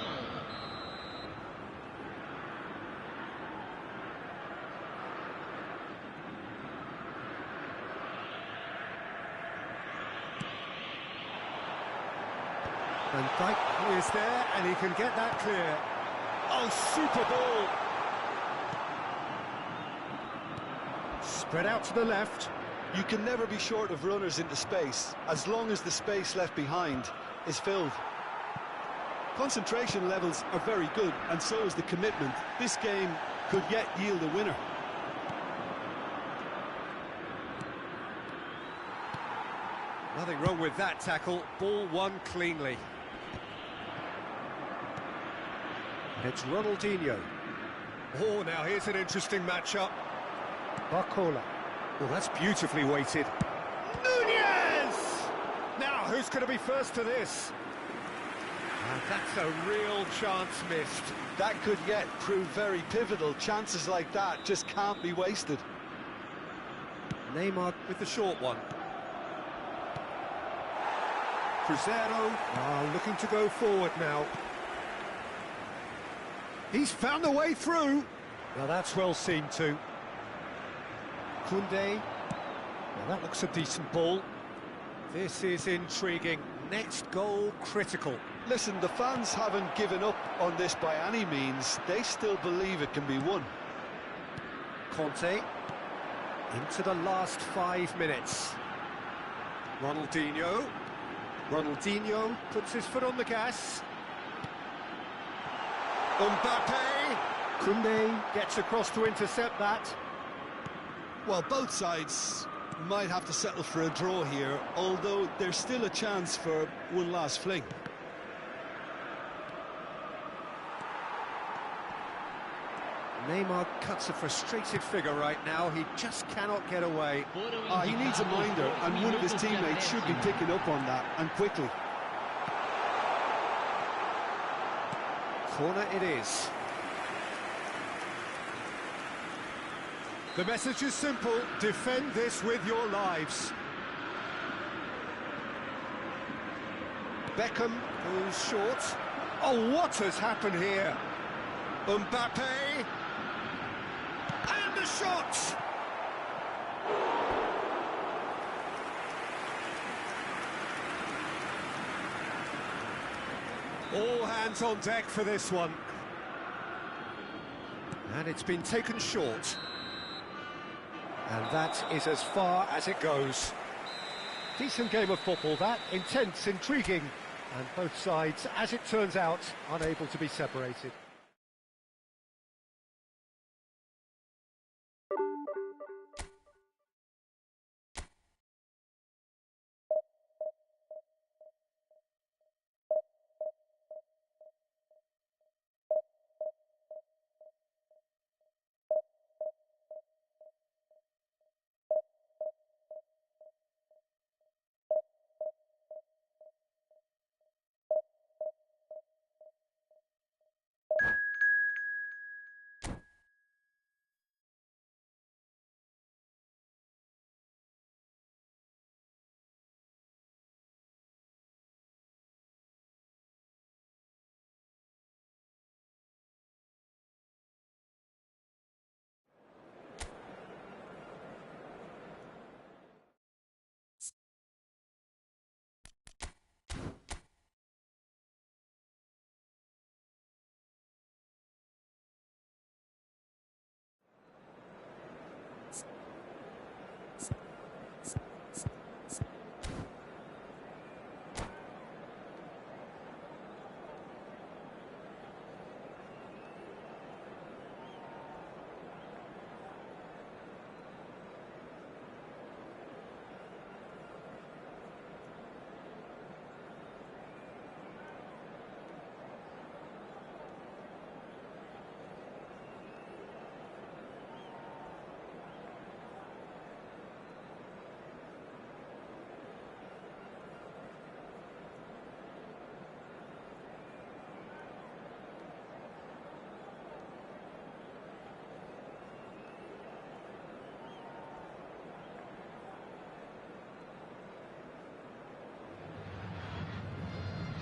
Van Dijk is there, and he can get that clear. Oh, super ball! Spread out to the left. You can never be short of runners into space, as long as the space left behind is filled. Concentration levels are very good, and so is the commitment. This game could yet yield a winner. Nothing wrong with that tackle. Ball won cleanly. It's Ronaldinho. Oh, now here's an interesting matchup. Barcola. Well, that's beautifully weighted. Nunez! Now, who's going to be first to this? And that's a real chance missed. That could yet prove very pivotal. Chances like that just can't be wasted. Neymar with the short one. Cruzeiro looking to go forward now. He's found a way through. Now that's well seen too. Koundé. Now that looks a decent ball. This is intriguing. Next goal critical. Listen, the fans haven't given up on this by any means. They still believe it can be won. Conte. Into the last 5 minutes. Ronaldinho. Ronaldinho puts his foot on the gas. Mbappe. Koundé gets across to intercept that. Well, both sides might have to settle for a draw here, although there's still a chance for one last fling. Neymar cuts a frustrated figure right now. He just cannot get away. He needs a minder, and one of his teammates should be picking up on that, and quickly. Corner it is. The message is simple: defend this with your lives. Beckham goes short. Oh, what has happened here? Mbappe. And the shot! All hands on deck for this one. And it's been taken short. And that is as far as it goes. Decent game of football, that. Intense, intriguing. And both sides, as it turns out, unable to be separated.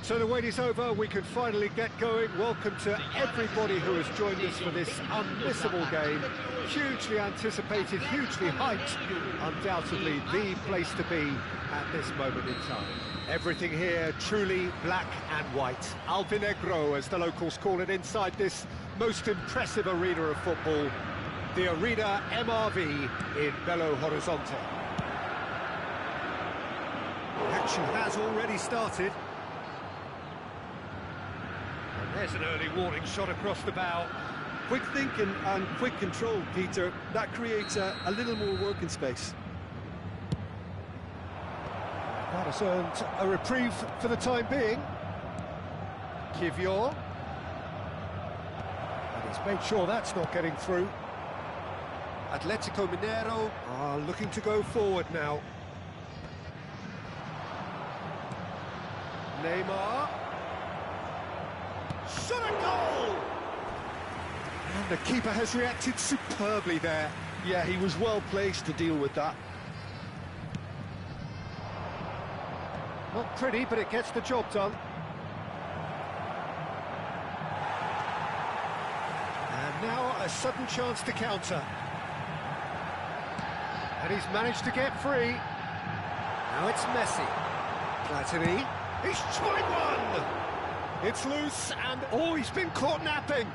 So the wait is over, we can finally get going. Welcome to everybody who has joined us for this unmissable game. Hugely anticipated, hugely hyped, undoubtedly the place to be at this moment in time. Everything here truly black and white. Alvinegro, as the locals call it, inside this most impressive arena of football, the Arena MRV in Belo Horizonte. Action has already started. There's an early warning shot across the bow. Quick thinking and quick control, Peter. That creates a little more working space. That has earned a reprieve for the time being. Kivior. And he's made sure that's not getting through. Atletico Mineiro are looking to go forward now. Neymar. Shot a goal! And the keeper has reacted superbly there. Yeah, he was well placed to deal with that. Not pretty, but it gets the job done. And now a sudden chance to counter. And he's managed to get free. Now it's Messi. Platini. He's tried one! It's loose, and oh, he's been caught napping.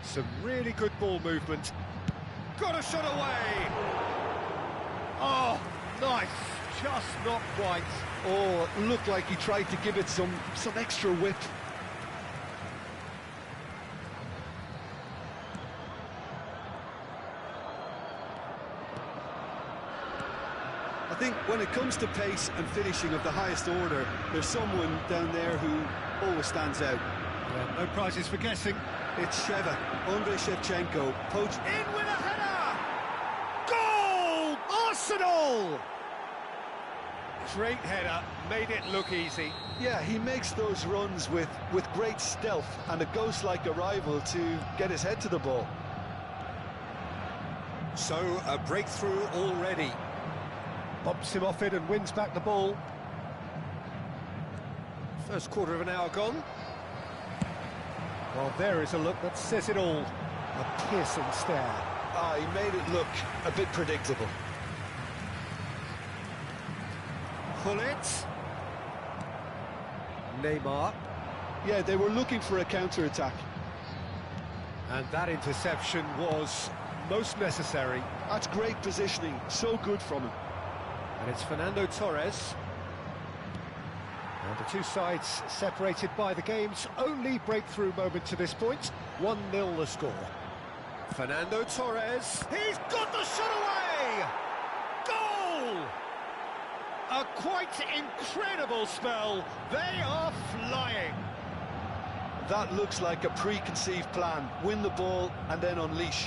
Some really good ball movement. Got a shot away. Oh, nice. Just not quite. Oh, looked like he tried to give it some extra whip. I think when it comes to pace and finishing of the highest order, there's someone down there who always stands out. Well, no prizes for guessing. It's Sheva, Andrei Shevchenko, poached In with a header! Goal! Arsenal! Great header, made it look easy. Yeah, he makes those runs with great stealth and a ghost-like arrival to get his head to the ball. So, a breakthrough already. Bumps him off it and wins back the ball. First quarter of an hour gone. Well, there is a look that says it all. A piercing stare. Ah, he made it look a bit predictable. Pullet. Neymar. Yeah, they were looking for a counter-attack. And that interception was most necessary. That's great positioning, so good from him. And it's Fernando Torres. And the two sides separated by the game's only breakthrough moment to this point. 1-0 the score. Fernando Torres. He's got the shot away! Goal! A quite incredible spell. They are flying. That looks like a preconceived plan. Win the ball and then unleash.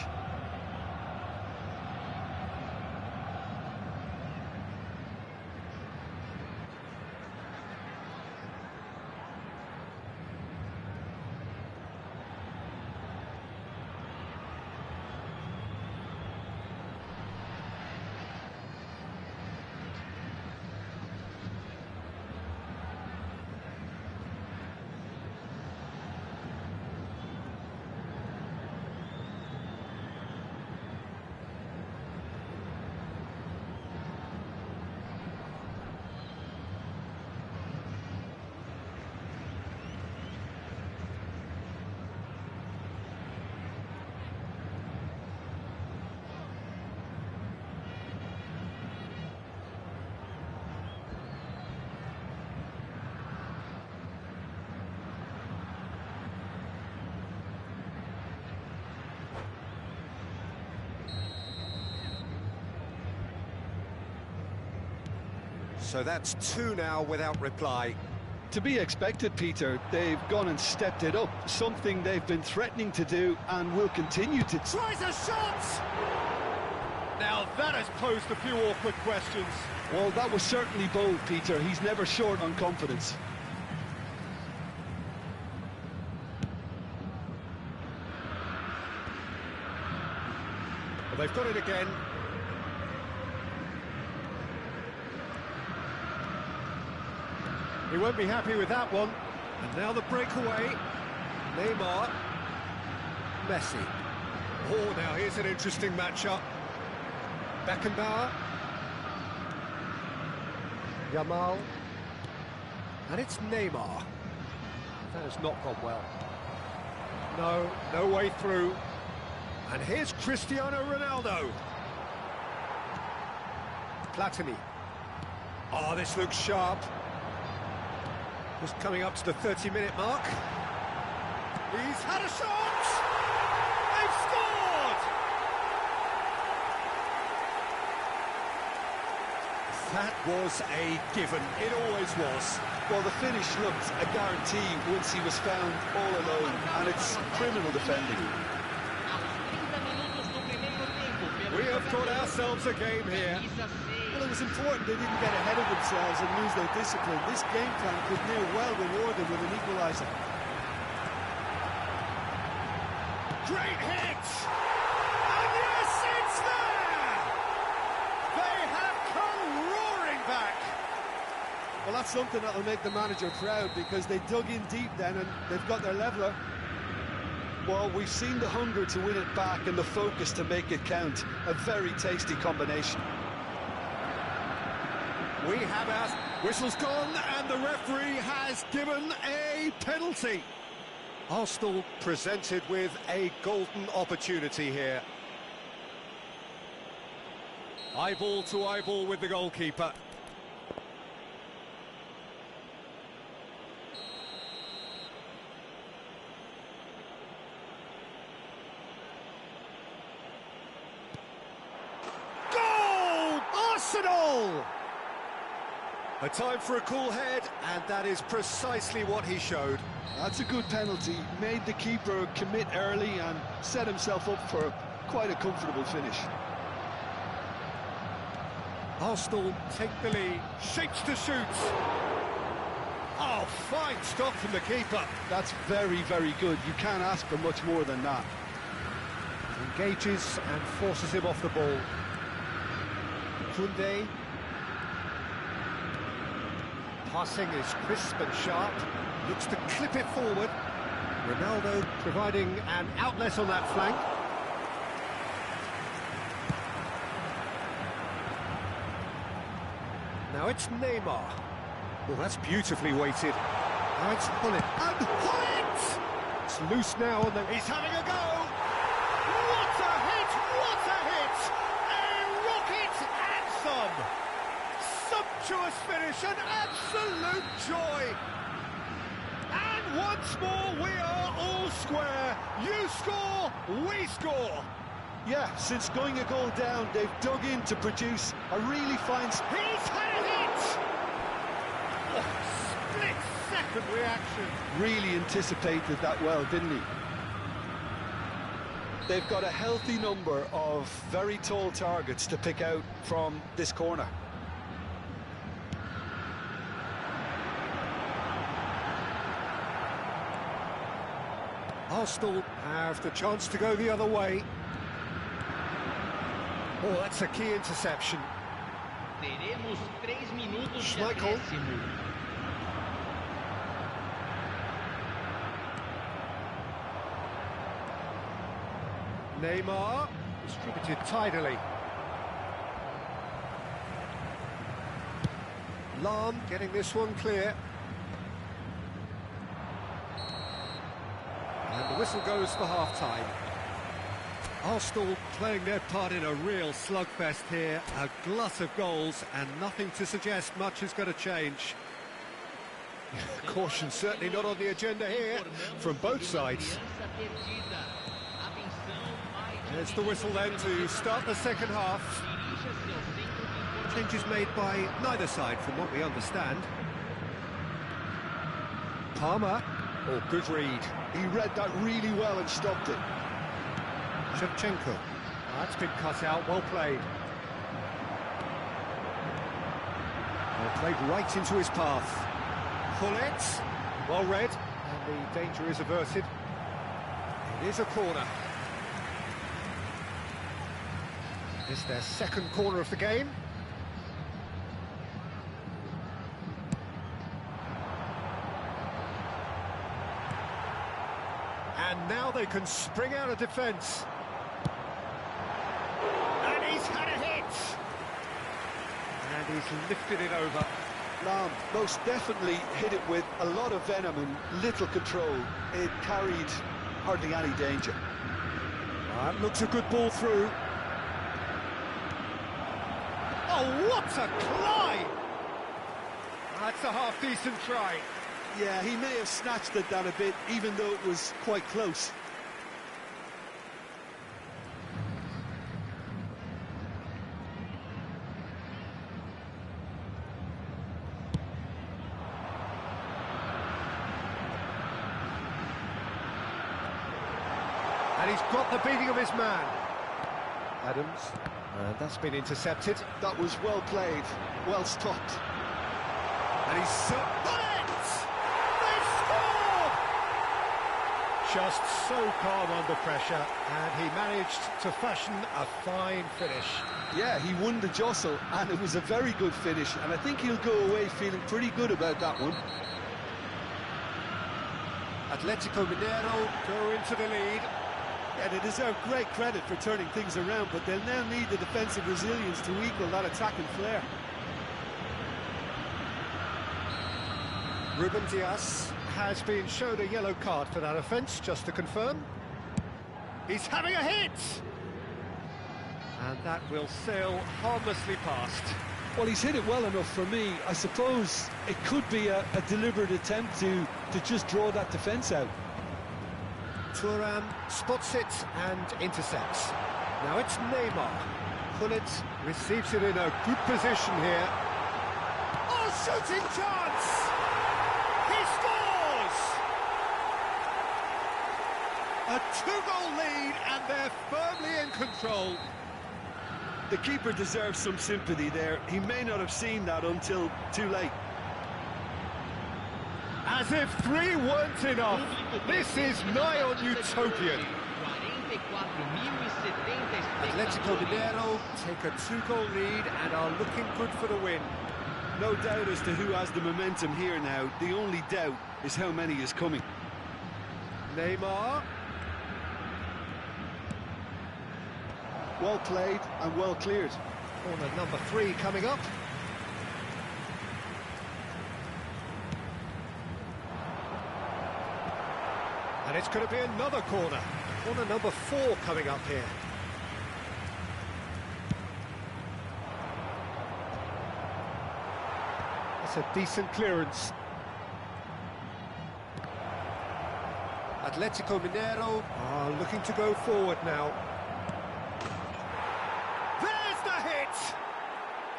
So that's two now without reply. To be expected, Peter. They've gone and stepped it up, something they've been threatening to do and will continue to. Tries a shot! Now that has posed a few awkward questions. Well, that was certainly bold, Peter. He's never short on confidence. Well, they've got it again. He won't be happy with that one. And now the breakaway. Neymar. Messi. Oh, now here's an interesting matchup. Beckenbauer. Yamal. And it's Neymar. That has not gone well. No way through. And here's Cristiano Ronaldo. Platini. Oh, this looks sharp. Just coming up to the 30-minute mark. He's had a shot! They've scored! That was a given. It always was. Well, the finish looked a guarantee once he was found all alone, and it's criminal defending. We have got ourselves a game here. Well, it was important they didn't get ahead of themselves and lose their discipline. This game plan could near well reward them with an equaliser. Great hit! And yes, it's there! They have come roaring back! Well, that's something that'll make the manager proud, because they dug in deep then and they've got their leveller. Well, we've seen the hunger to win it back and the focus to make it count. A very tasty combination. We have our whistle's gone and the referee has given a penalty. Arsenal presented with a golden opportunity here. Eyeball to eyeball with the goalkeeper. Goal! Arsenal! A time for a cool head, and that is precisely what he showed. That's a good penalty. Made the keeper commit early and set himself up for quite a comfortable finish. Arsenal take the lead. Shapes to shoot. Oh, fine stop from the keeper. That's very, very good. You can't ask for much more than that. Engages and forces him off the ball. Koundé. Passing is crisp and sharp, looks to clip it forward. Ronaldo providing an outlet on that flank. Now it's Neymar. Oh, that's beautifully weighted. Now it's Hullet. And Hullet! It's loose now on the... He's having a go! Sumptuous finish, an absolute joy. And once more, we are all square. You score, we score. Yeah, since going a goal down, they've dug in to produce a really fine... He's had a hit! Oh, split-second reaction. Really anticipated that well, didn't he? They've got a healthy number of very tall targets to pick out from this corner. Arsenal have the chance to go the other way. Oh, that's a key interception. Teremos 3 minutos de Schmeichel. acréscimo. Neymar, distributed tidily. Lahm getting this one clear. And the whistle goes for half-time. Arsenal playing their part in a real slugfest here. A glut of goals and nothing to suggest much is going to change. Caution certainly not on the agenda here from both sides. There's the whistle then to start the second half. Changes made by neither side from what we understand. Palmer. Oh, good read. He read that really well and stopped it. Shevchenko. That's been cut out, well played. Well played right into his path. Pullet, well read, and the danger is averted. It is a corner. It's their second corner of the game. And now they can spring out of defence. And he's had a hit! And he's lifted it over. Lahm most definitely hit it with a lot of venom and little control. It carried hardly any danger. That looks a good ball through. Oh, what a climb! That's a half-decent try. Yeah, he may have snatched at that a bit, even though it was quite close. And he's got the beating of his man. Adams, and that's been intercepted. That was well played, well stopped. And he's so... They've scored! Just so calm under pressure, and he managed to fashion a fine finish. Yeah, he won the jostle, and it was a very good finish, and I think he'll go away feeling pretty good about that one. Atletico Mineiro go into the lead. Yeah, they deserve great credit for turning things around, but they'll now need the defensive resilience to equal that attacking flair. Ruben Dias has been shown a yellow card for that offence, just to confirm. He's having a hit! And that will sail harmlessly past. Well, he's hit it well enough for me. I suppose it could be a deliberate attempt to just draw that defence out. Thuram spots it and intercepts. Now it's Neymar. Pullet receives it in a good position here. Oh, shooting chance! He scores! A 2-goal lead, and they're firmly in control. The keeper deserves some sympathy there. He may not have seen that until too late. As if 3 weren't enough, this is nigh on utopian. Atletico Mineiro take a 2-goal lead and are looking good for the win. No doubt as to who has the momentum here now. The only doubt is how many is coming. Neymar. Well played and well cleared. Corner number 3 coming up. And it's going to be another corner. Corner number 4 coming up here. That's a decent clearance. Atletico Mineiro are looking to go forward now. There's the hit!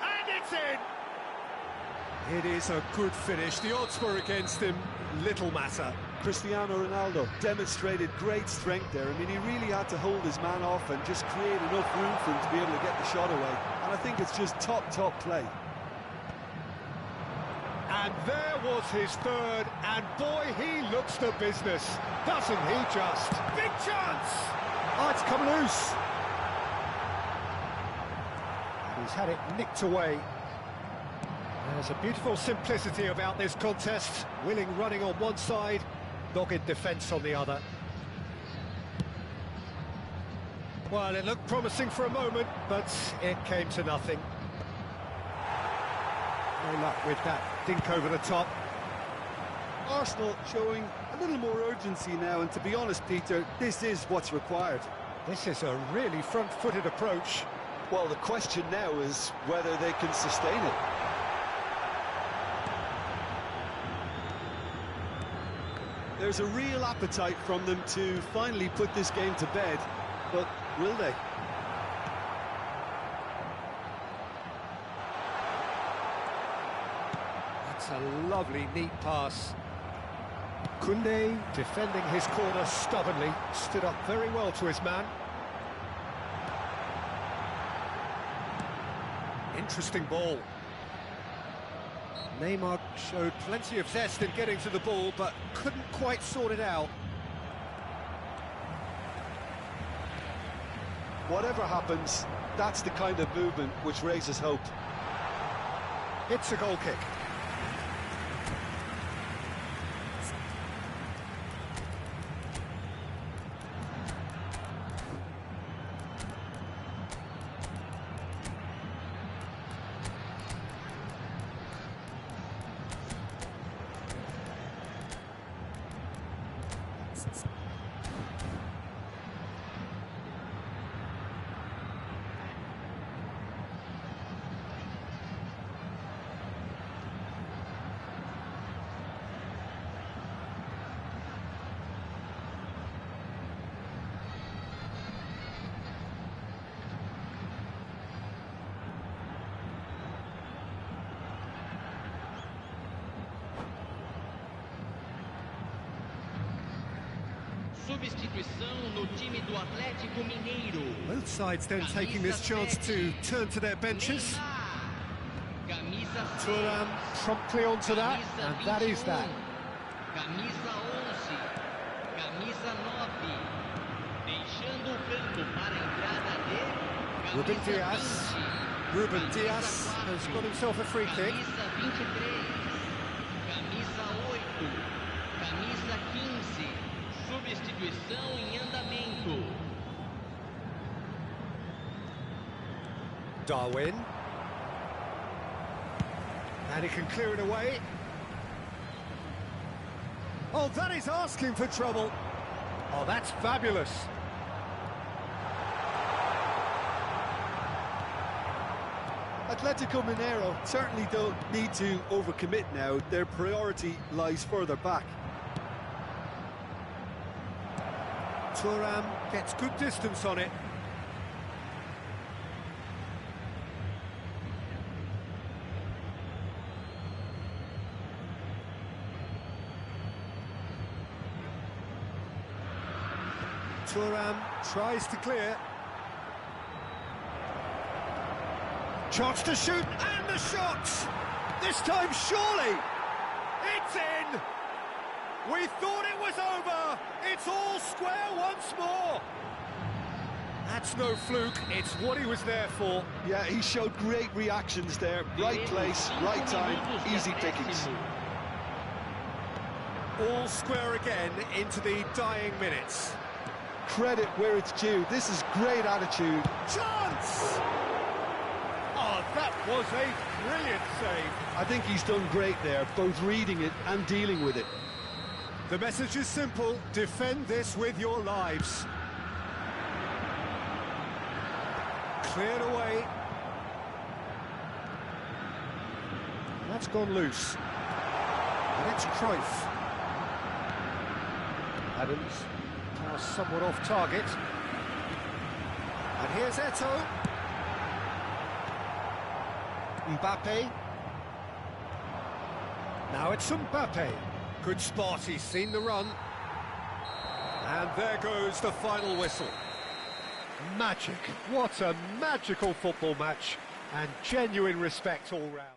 And it's in! It is a good finish. The odds were against him. Little matter. Cristiano Ronaldo demonstrated great strength there. I mean, he really had to hold his man off and just create enough room for him to be able to get the shot away. And I think it's just top play. And there was his third, and boy, he looks the business, doesn't he just? Big chance! Oh, it's come loose. He's had it nicked away. There's a beautiful simplicity about this contest. Willing running on one side, dogged defence on the other. Well, it looked promising for a moment, but it came to nothing. No luck with that dink over the top. Arsenal showing a little more urgency now, and to be honest, Peter, this is what's required. This is a really front-footed approach. Well, the question now is whether they can sustain it. There's a real appetite from them to finally put this game to bed, but will they? That's a lovely, neat pass. Koundé, defending his corner stubbornly, stood up very well to his man. Interesting ball. Neymar showed plenty of zest in getting to the ball, but couldn't quite sort it out. Whatever happens, that's the kind of movement which raises hope. It's a goal kick. Substituição no time do Atlético Mineiro. Both sides then taking this chance to turn to their benches. Thuram promptly onto that, and that is that. Camisa 11, camisa 9, deixando o campo para a entrada de Ruben Dias. Ruben Dias has got himself a free kick. Camisa 23, camisa 8, camisa 15. Substituição em andamento. Darwin. And he can clear it away. Oh, that is asking for trouble. Oh, that's fabulous. Atletico Mineiro certainly don't need to overcommit now. Their priority lies further back. Thuram gets good distance on it. Thuram tries to clear. Chance to shoot, and the shot! This time, surely! It's in! We thought it was over! It's all square once more! That's no fluke, it's what he was there for. Yeah, he showed great reactions there. Right place, right time, easy pickings. All square again into the dying minutes. Credit where it's due. This is great attitude. Chance! Oh, that was a brilliant save. I think he's done great there, both reading it and dealing with it. The message is simple: defend this with your lives. Cleared away. That's gone loose. And it's Cruyff. Adams, pass somewhat off target. And here's Eto'o. Mbappe. Now it's Mbappe. Good spot, he's seen the run. And there goes the final whistle. Magic. What a magical football match. And genuine respect all round.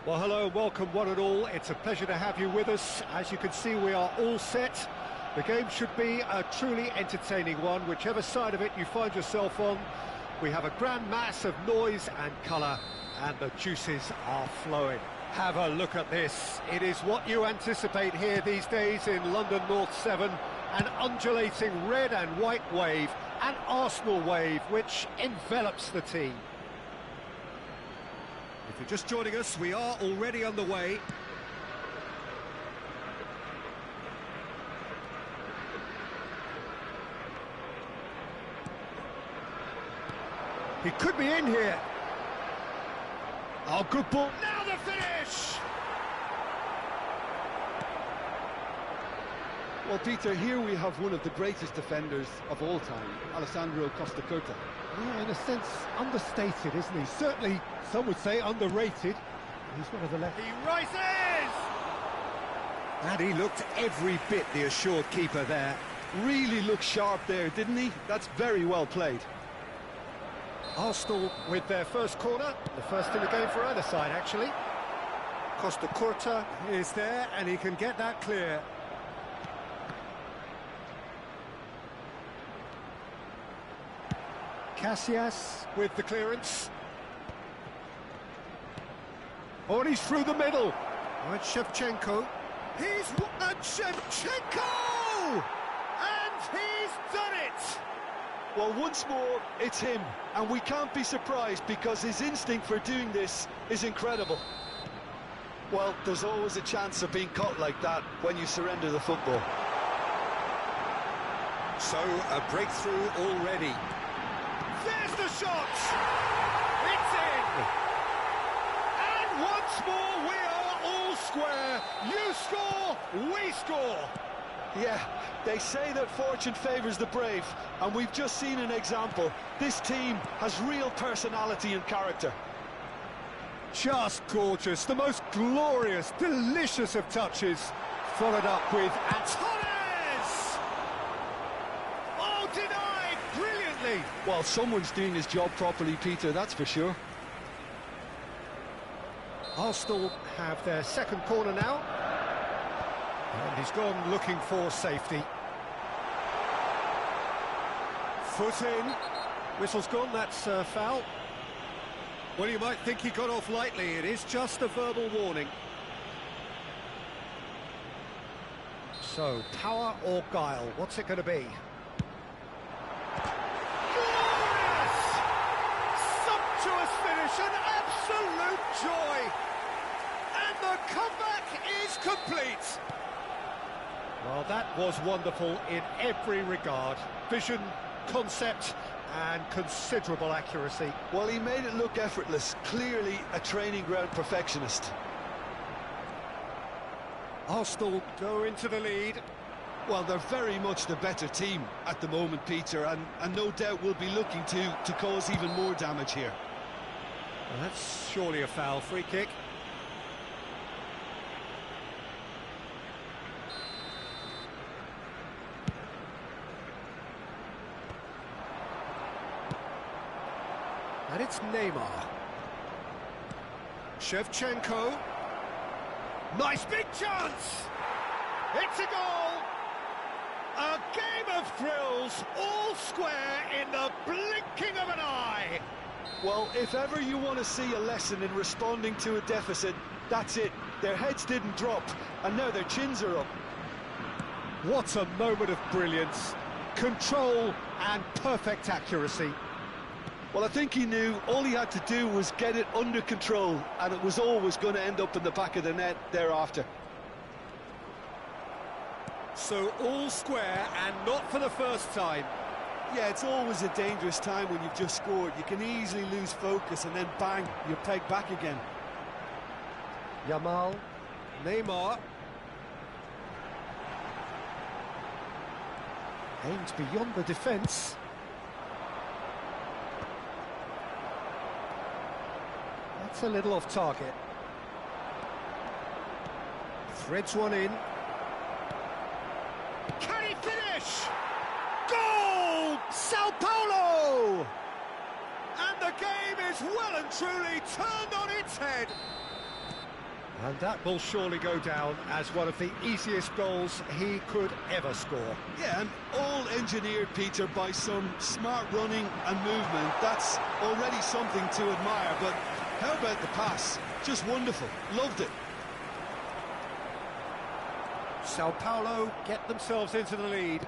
Well, hello and welcome one and all. It's a pleasure to have you with us. As you can see, we are all set. The game should be a truly entertaining one, whichever side of it you find yourself on. We have a grand mass of noise and colour, and the juices are flowing. Have a look at this. It is what you anticipate here these days in London North 7. An undulating red and white wave, an Arsenal wave, which envelops the team. If you're just joining us, we are already underway. He could be in here. Oh, good ball. Now the finish! Well, Peter, here we have one of the greatest defenders of all time, Alessandro Costa Curta. Yeah, in a sense, understated, isn't he? Certainly, some would say underrated. He's one of the left. He rises! And he looked every bit the assured keeper there. Really looked sharp there, didn't he? That's very well played. Arsenal with their first corner, the first in the game for either side, actually. Costa Curta is there, and he can get that clear. Casillas with the clearance. Oh, and he's through the middle. Oh, it's Shevchenko. He's... And Shevchenko! And he's done it! Well, once more, it's him, and we can't be surprised because his instinct for doing this is incredible. Well, there's always a chance of being caught like that when you surrender the football. So, a breakthrough already. There's the shot! It's in! And once more we are all square. You score, we score. Yeah, they say that fortune favours the brave, and we've just seen an example. This team has real personality and character. Just gorgeous, the most glorious, delicious of touches. Followed up with Antunes! Oh, denied brilliantly! Well, someone's doing his job properly, Peter, that's for sure. Arsenal have their second corner now. And he's gone looking for safety. Foot in. Whistle's gone, that's a foul. Well, you might think he got off lightly. It is just a verbal warning. So, power or guile, what's it going to be? Glorious! Sumptuous finish, an absolute joy! And the comeback is complete! Well, that was wonderful in every regard. Vision, concept, and considerable accuracy. Well, he made it look effortless. Clearly a training ground perfectionist. Arsenal go into the lead. Well, they're very much the better team at the moment, Peter, and no doubt will be looking to cause even more damage here. Well, that's surely a foul. Free kick. And it's Neymar. Shevchenko. Nice big chance! It's a goal! A game of thrills, all square in the blinking of an eye! Well, if ever you want to see a lesson in responding to a deficit, that's it. Their heads didn't drop, and now their chins are up. What a moment of brilliance, control and perfect accuracy. Well, I think he knew all he had to do was get it under control, and it was always going to end up in the back of the net thereafter. So all square, and not for the first time. Yeah, it's always a dangerous time when you've just scored. You can easily lose focus, and then bang, you're pegged back again. Yamal, Neymar. Aimed beyond the defence. That's a little off target. Threads one in. Can he finish? Goal! Sao Paulo! And the game is well and truly turned on its head. And that will surely go down as one of the easiest goals he could ever score. Yeah, and all engineered, Peter, by some smart running and movement. That's already something to admire, but how about the pass? Just wonderful. Loved it. Sao Paulo get themselves into the lead.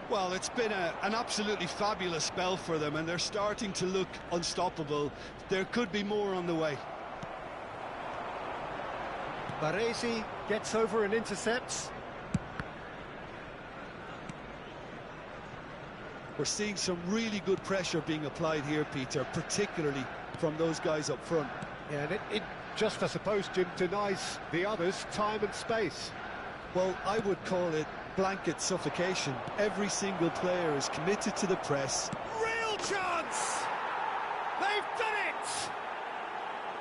Well, it's been an absolutely fabulous spell for them, and they're starting to look unstoppable. There could be more on the way. Baresi gets over and intercepts. We're seeing some really good pressure being applied here, Peter, particularly from those guys up front. Yeah, and it just, I suppose, Jim, denies the others time and space. Well, I would call it blanket suffocation. Every single player is committed to the press. Real chance! They've done it!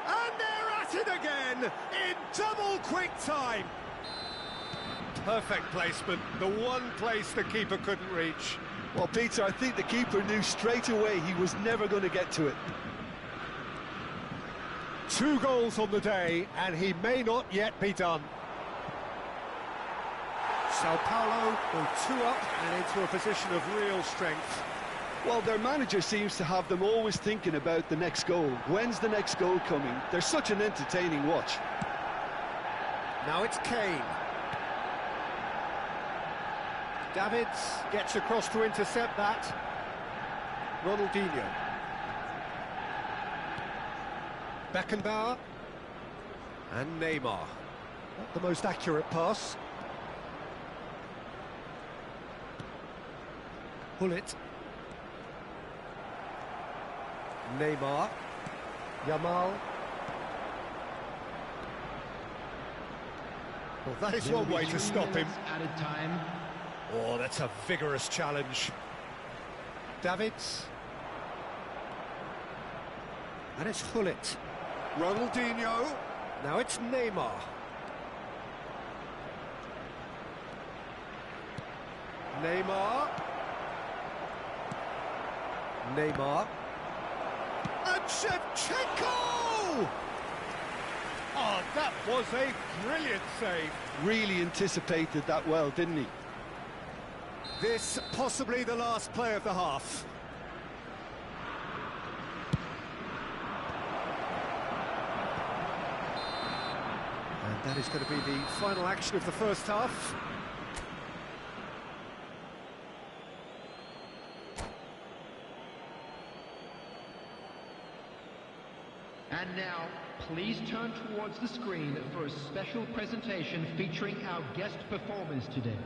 And they're at it again in double quick time. Perfect placement, the one place the keeper couldn't reach. Well, Peter, I think the keeper knew straight away he was never going to get to it. 2 goals on the day, and he may not yet be done. Sao Paulo go 2 up and into a position of real strength. Well, their manager seems to have them always thinking about the next goal. When's the next goal coming? They're such an entertaining watch. Now it's Kane. Davids gets across to intercept that. Ronaldinho. Beckenbauer. And Neymar. Not the most accurate pass. Bullet. Neymar. Yamal. Well, that is one way to stop him. Added time. Oh, that's a vigorous challenge. Davids. And it's Hullet. Ronaldinho. Now it's Neymar. Neymar. Neymar. And Shevchenko! Oh, that was a brilliant save. Really anticipated that well, didn't he? This possibly the last play of the half. And that is going to be the final action of the first half. And now, please turn towards the screen for a special presentation featuring our guest performers today.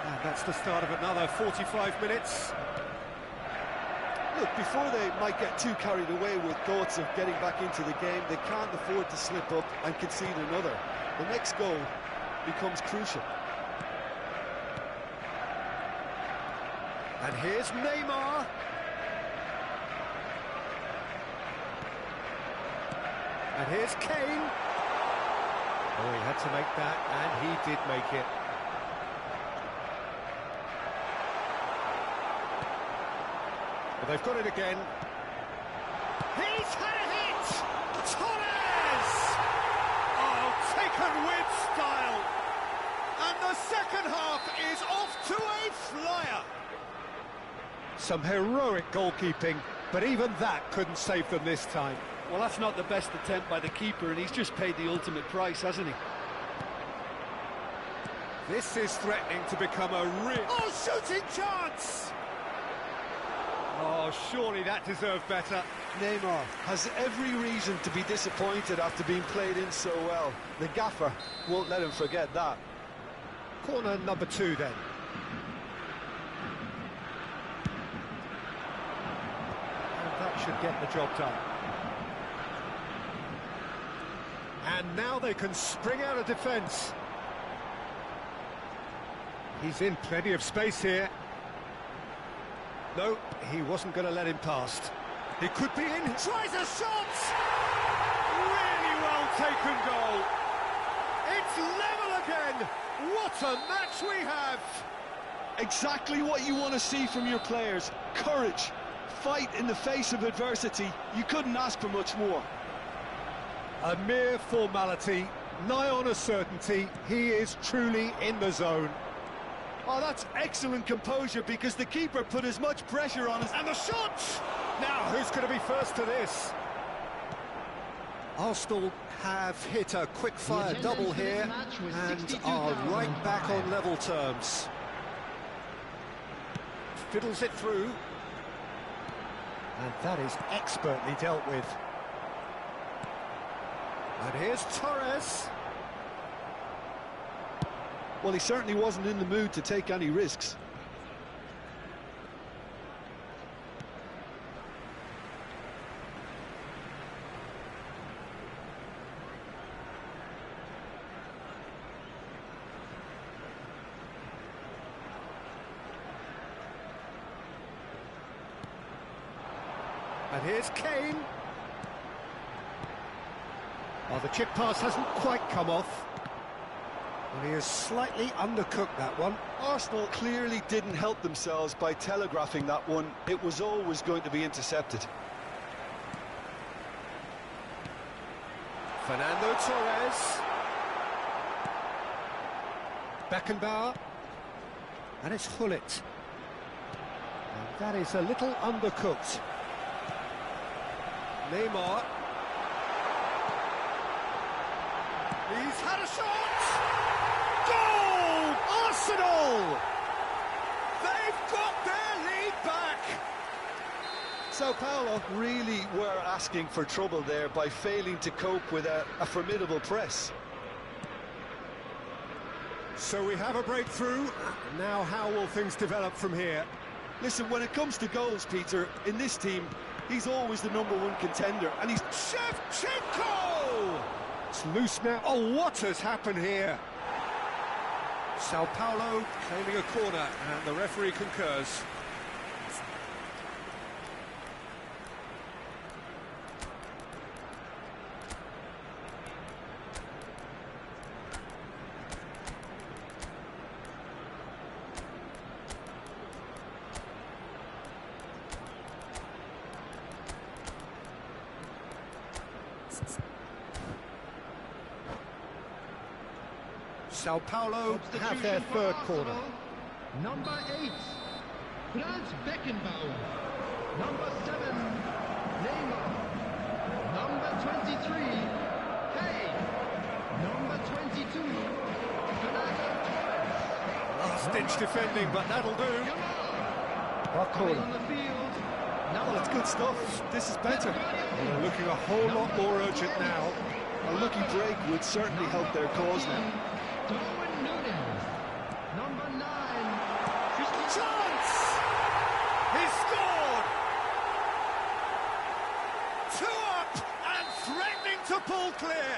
And that's the start of another 45 minutes. Look, before they might get too carried away with thoughts of getting back into the game, they can't afford to slip up and concede another. The next goal becomes crucial. And here's Neymar. And here's Kane. Oh, he had to make that, and he did make it. But they've got it again. He's had a hit! Torres! Oh, taken with style. And the second half is off to a flyer. Some heroic goalkeeping, but even that couldn't save them this time. Well, that's not the best attempt by the keeper, and he's just paid the ultimate price, hasn't he? This is threatening to become a real... Oh, shooting chance! Oh, surely that deserved better. Neymar has every reason to be disappointed after being played in so well. The gaffer won't let him forget that. Corner number 2 then. And that should get the job done. And now they can spring out of defence. He's in plenty of space here. No, he wasn't going to let him past. He could be in. Tries a shot! Really well taken goal. It's level again. What a match we have. Exactly what you want to see from your players. Courage. Fight in the face of adversity. You couldn't ask for much more. A mere formality, nigh on a certainty. He is truly in the zone. Oh, that's excellent composure, because the keeper put as much pressure on us. And the shot! Now, who's going to be first to this? Arsenal have hit a quick-fire double here and are right back on level terms. Fiddles it through. And that is expertly dealt with. And here's Torres. Well, he certainly wasn't in the mood to take any risks. And here's Kane. Oh, the chip pass hasn't quite come off. And he has slightly undercooked that one. Arsenal clearly didn't help themselves by telegraphing that one. It was always going to be intercepted. Fernando Torres. Beckenbauer. And it's Hullet. And that is a little undercooked. Neymar. He's had a shot! Goal! Arsenal! They've got their lead back! Sao Paulo really were asking for trouble there by failing to cope with a formidable press. So we have a breakthrough. Now how will things develop from here? Listen, when it comes to goals, Peter, in this team, he's always the #1 contender, and he's... Shevchenko! It's loose now. Oh, what has happened here? Sao Paulo claiming a corner, and the referee concurs. Sao Paulo have their third corner. Number 8, Franz Beckenbauer. Number 7, Neymar. Number 23, Kane. Number 22, Fernando Torres. Last-ditch defending, but that'll do. What corner? On the field. Well, it's good stuff. This is better. They're looking a whole lot more urgent now. A lucky break would certainly help their cause now. Darwin Núñez. Number 9. Chance! He's scored! 2 up and threatening to pull clear.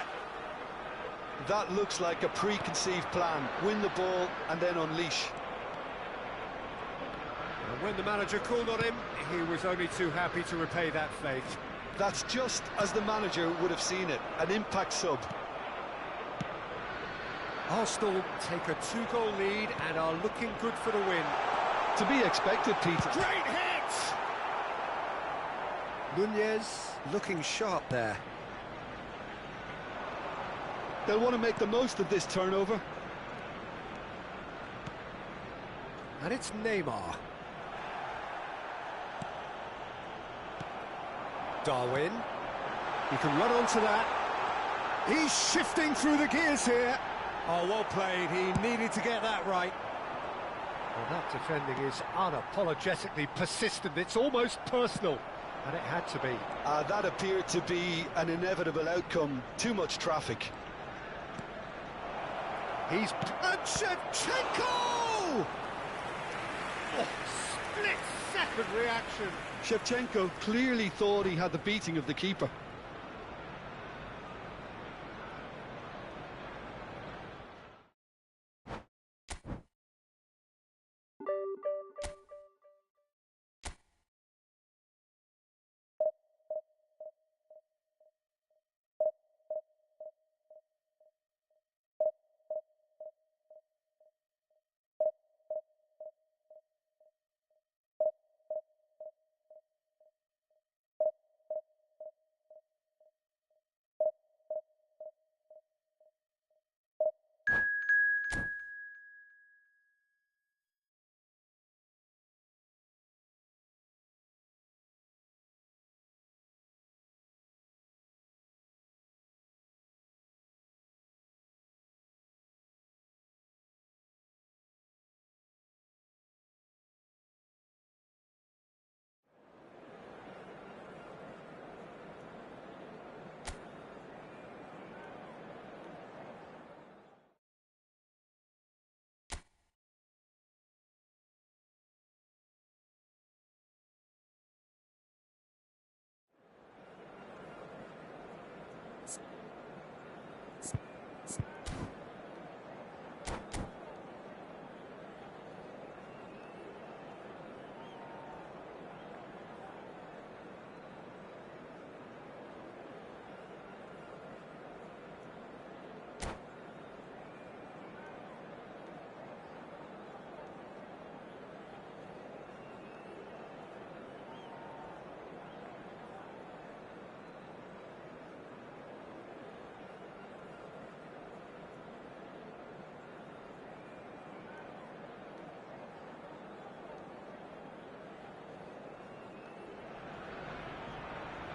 That looks like a preconceived plan. Win the ball and then unleash. And when the manager called on him, he was only too happy to repay that faith. That's just as the manager would have seen it, an impact sub. Arsenal take a 2-goal lead and are looking good for the win. To be expected, Peter. Great hit! Núñez looking sharp there. They'll want to make the most of this turnover. And it's Neymar. Darwin. He can run onto that. He's shifting through the gears here. Oh, well played. He needed to get that right. Well, that defending is unapologetically persistent. It's almost personal. And it had to be. That appeared to be an inevitable outcome. Too much traffic. He's... And Shevchenko! Oh, split-second reaction. Shevchenko clearly thought he had the beating of the keeper.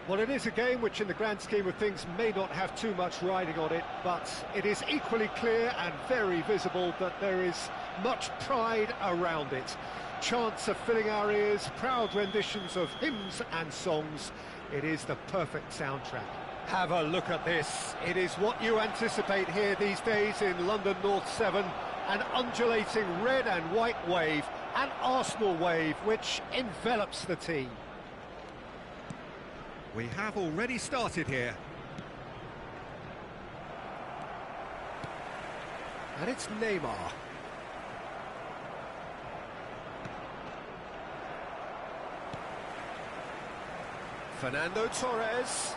Well, it is a game which in the grand scheme of things may not have too much riding on it, but it is equally clear and very visible that there is much pride around it. Chants are filling our ears, proud renditions of hymns and songs. It is the perfect soundtrack. Have a look at this. It is what you anticipate here these days in London North 7. An undulating red and white wave, an Arsenal wave which envelops the team. We have already started here. And it's Neymar. Fernando Torres.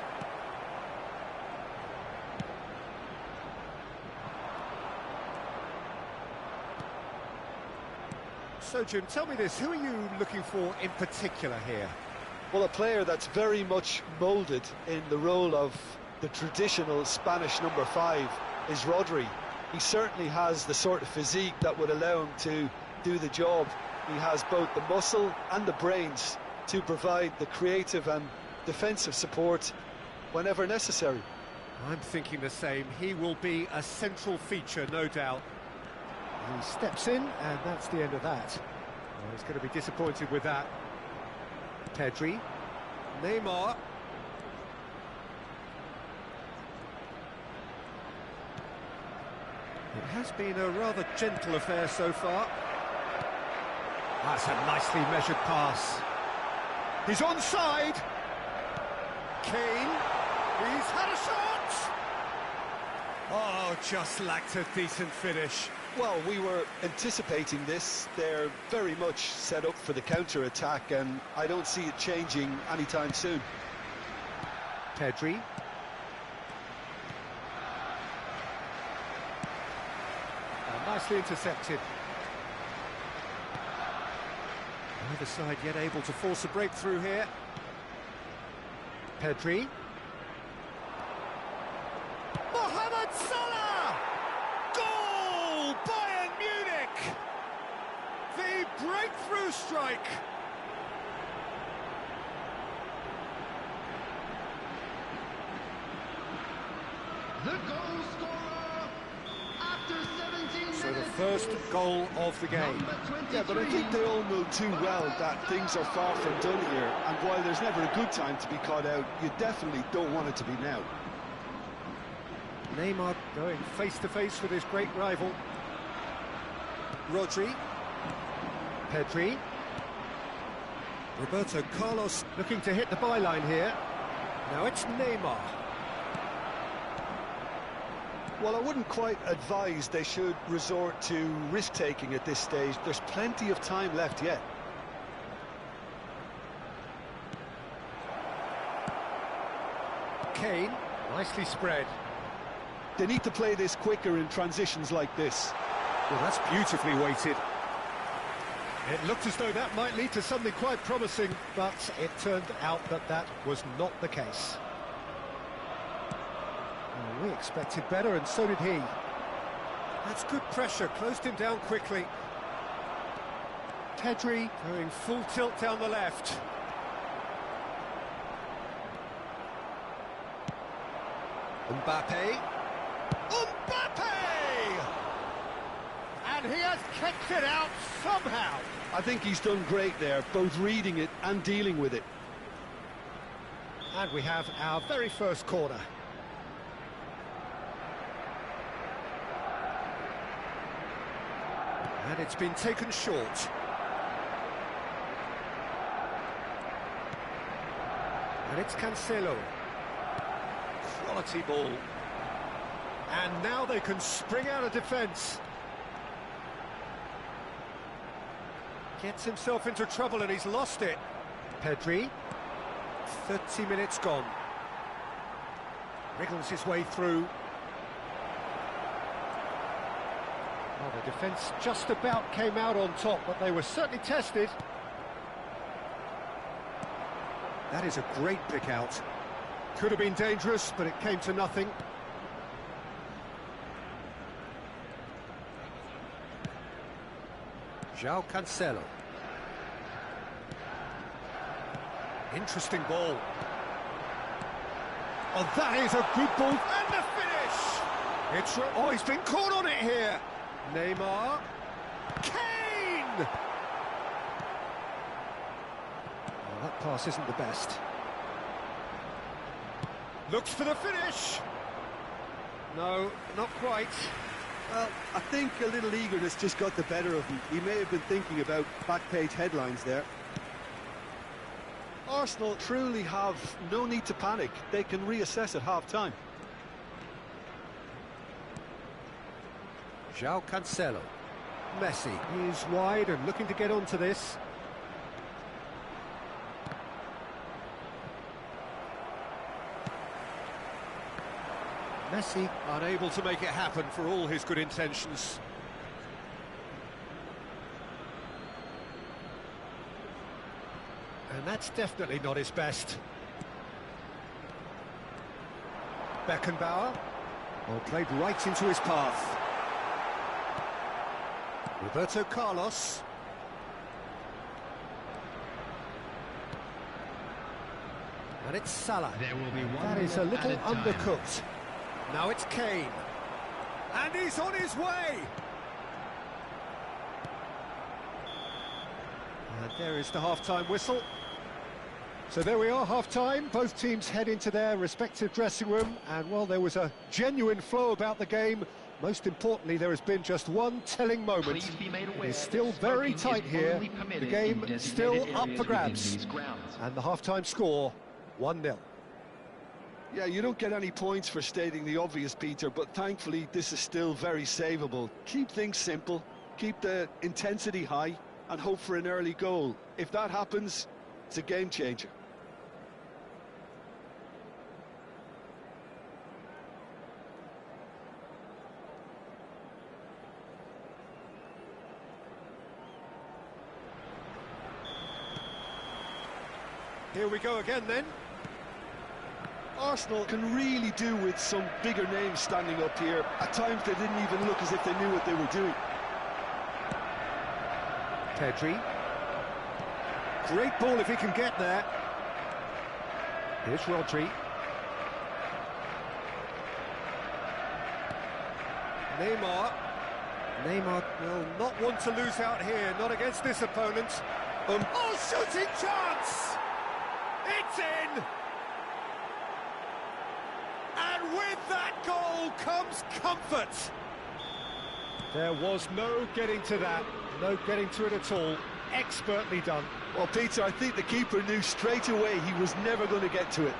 So, Jim, tell me this, who are you looking for in particular here? Well, a player that's very much moulded in the role of the traditional Spanish number 5 is Rodri. He certainly has the sort of physique that would allow him to do the job. He has both the muscle and the brains to provide the creative and defensive support whenever necessary. I'm thinking the same. He will be a central feature, no doubt. He steps in, and that's the end of that. Well, he's going to be disappointed with that. Pedri, Neymar. It has been a rather gentle affair so far. That's a nicely measured pass. He's onside. Kane, he's had a shot. Oh, just lacked a decent finish. Well, we were anticipating this. They're very much set up for the counter-attack, and I don't see it changing anytime soon. Pedri. Nicely intercepted. Neither side yet able to force a breakthrough here. Pedri. Mohamed Salah! Goal! Bayern Munich! The breakthrough strike! The goal scorer after 17 minutes. So the first goal of the game. Yeah, but I think they all know too well that things are far from done here, and while there's never a good time to be caught out, you definitely don't want it to be now. Neymar going face-to-face with his great rival. Rodri. Pedri. Roberto Carlos looking to hit the byline here. Now it's Neymar. Well, I wouldn't quite advise they should resort to risk-taking at this stage. There's plenty of time left yet. Kane, nicely spread. They need to play this quicker in transitions like this. Well, that's beautifully weighted. It looked as though that might lead to something quite promising, but it turned out that that was not the case. Well, we expected better, and so did he. That's good pressure, closed him down quickly. Pedri going full tilt down the left. Mbappe. And he has kicked it out somehow. I think he's done great there, both reading it and dealing with it. And we have our very first corner. And it's been taken short. And it's Cancelo. Quality ball. And now they can spring out of defence. Gets himself into trouble and he's lost it. Pedri. 30 minutes gone. Wriggles his way through. Well, the defence just about came out on top, but they were certainly tested. That is a great pick out. Could have been dangerous, but it came to nothing. João Cancelo. Interesting ball. Oh, that is a good ball. And the finish! Oh, he's been caught on it here. Neymar. Kane! Oh, that pass isn't the best. Looks for the finish. No, not quite. Well, I think a little eagerness just got the better of him. He may have been thinking about back-page headlines there. Arsenal truly have no need to panic. They can reassess at half-time. João Cancelo. Messi is wide and looking to get onto this. Messi unable to make it happen for all his good intentions. And that's definitely not his best. Beckenbauer. Well, played right into his path. Roberto Carlos. And it's Salah. There will be one That is a little at a time. undercooked. Now it's Kane. And he's on his way! And there is the half-time whistle. So there we are, half-time. Both teams head into their respective dressing room. And, well, there was a genuine flow about the game. Most importantly, there has been just one telling moment. Please be made aware It is still very tight here. The game still up for grabs. And the half-time score, 1-0. Yeah, you don't get any points for stating the obvious, Peter, but thankfully this is still very savable. Keep things simple, keep the intensity high, and hope for an early goal. If that happens, it's a game changer. Here we go again then. Arsenal can really do with some bigger names standing up here. At times they didn't even look as if they knew what they were doing. Pedri. Great ball if he can get there. Here's Rodri. Neymar. Neymar will not want to lose out here, not against this opponent. Oh, shooting chance! It's in! And with that goal comes comfort. There was no getting to that, no getting to it at all. Expertly done. Well, Peter, I think the keeper knew straight away he was never going to get to it.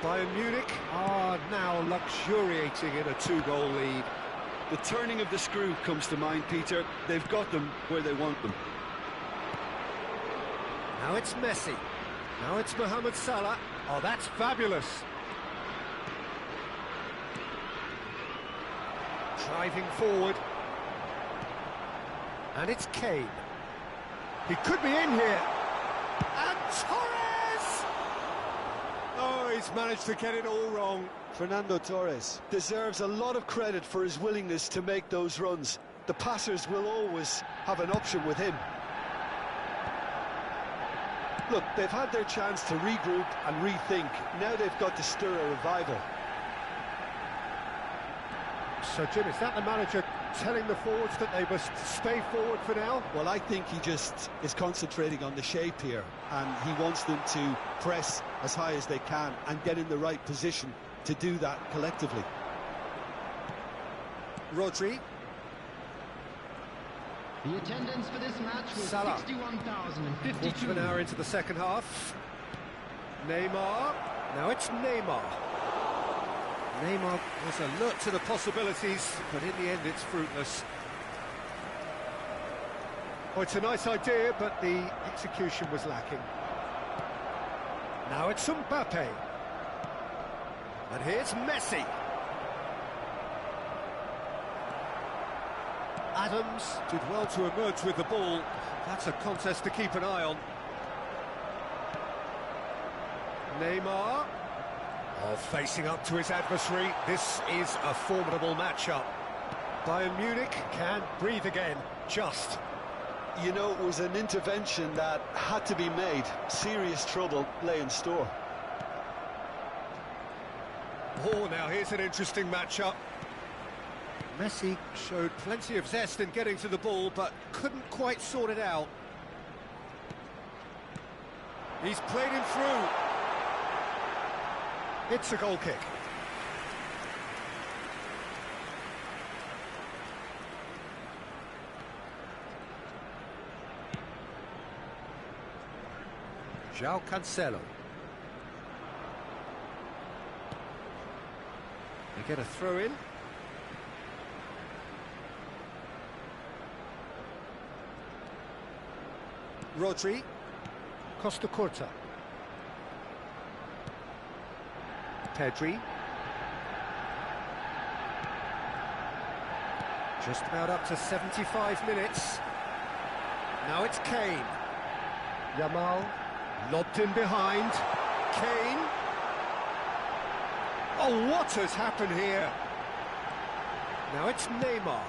Bayern Munich are now luxuriating in a 2-goal lead. The turning of the screw comes to mind, Peter. They've got them where they want them. Now it's Messi. Now it's Mohamed Salah. Oh, that's fabulous. Driving forward. And it's Kane. He could be in here. And Torres! Oh, he's managed to get it all wrong. Fernando Torres deserves a lot of credit for his willingness to make those runs. The passers will always have an option with him. Look, they've had their chance to regroup and rethink. Now they've got to stir a revival. So, Jim, is that the manager telling the forwards that they must stay forward for now? Well, I think he just is concentrating on the shape here, and he wants them to press as high as they can and get in the right position to do that collectively. Rodri. The attendance for this match was Salah. 61,052. Quarter of an hour into the second half. Neymar. Now it's Neymar. Neymar was alert to the possibilities, but in the end it's fruitless. Oh, it's a nice idea, but the execution was lacking. Now it's Mbappe. And here's Messi. Adams did well to emerge with the ball. That's a contest to keep an eye on. Neymar. Oh, facing up to his adversary. This is a formidable matchup. Bayern Munich can breathe again, just. You know, it was an intervention that had to be made. Serious trouble lay in store. Oh, now here's an interesting matchup. Messi showed plenty of zest in getting to the ball, but couldn't quite sort it out. He's played him through. It's a goal kick. João Cancelo. They get a throw in. Rodri. Costa Curta. Pedri. Just about up to 75 minutes. Now it's Kane. Yamal. Lobbed in behind. Kane. Oh, what has happened here? Now it's Neymar.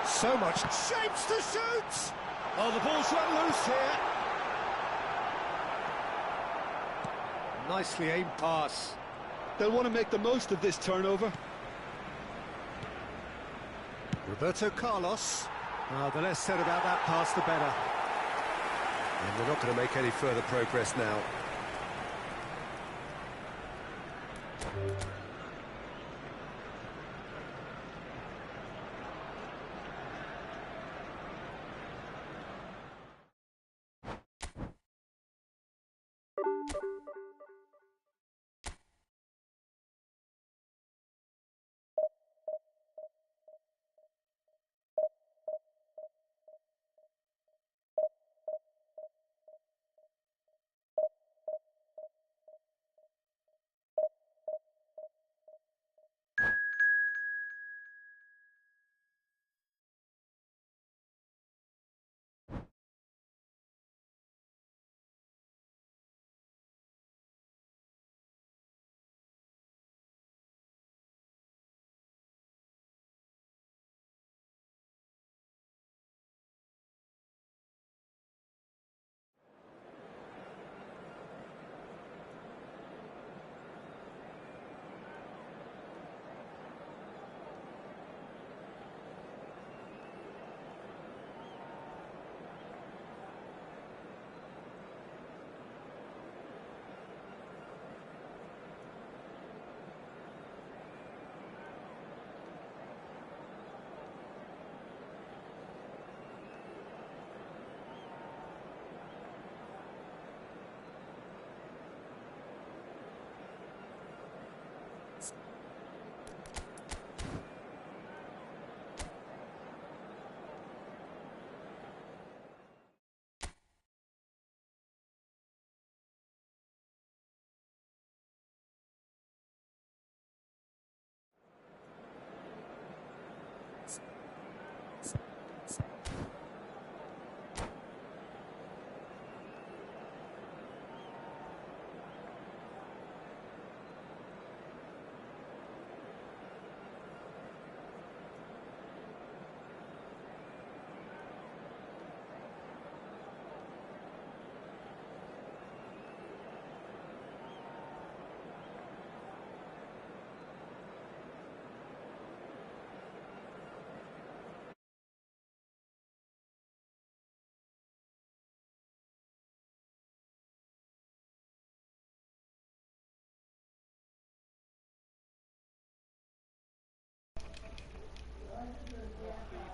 So much shapes to shoot! Oh, the ball's run loose here. Nicely aimed pass. They'll want to make the most of this turnover. Roberto Carlos. The less said about that pass, the better. And they're not going to make any further progress now.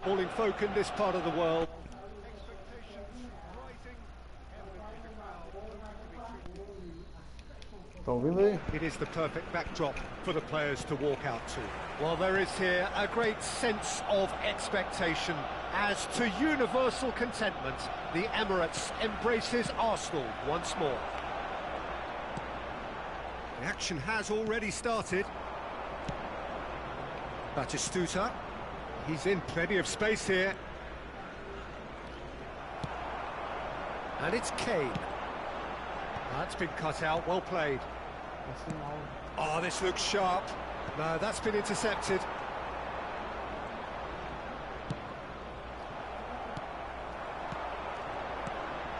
All in folk in this part of the world. It is the perfect backdrop for the players to walk out to. Well, there is here a great sense of expectation. As to universal contentment, the Emirates embraces Arsenal once more. The action has already started. Batistuta. He's in plenty of space here. And it's Kane. That's been cut out, well played. Oh, this looks sharp. No, that's been intercepted.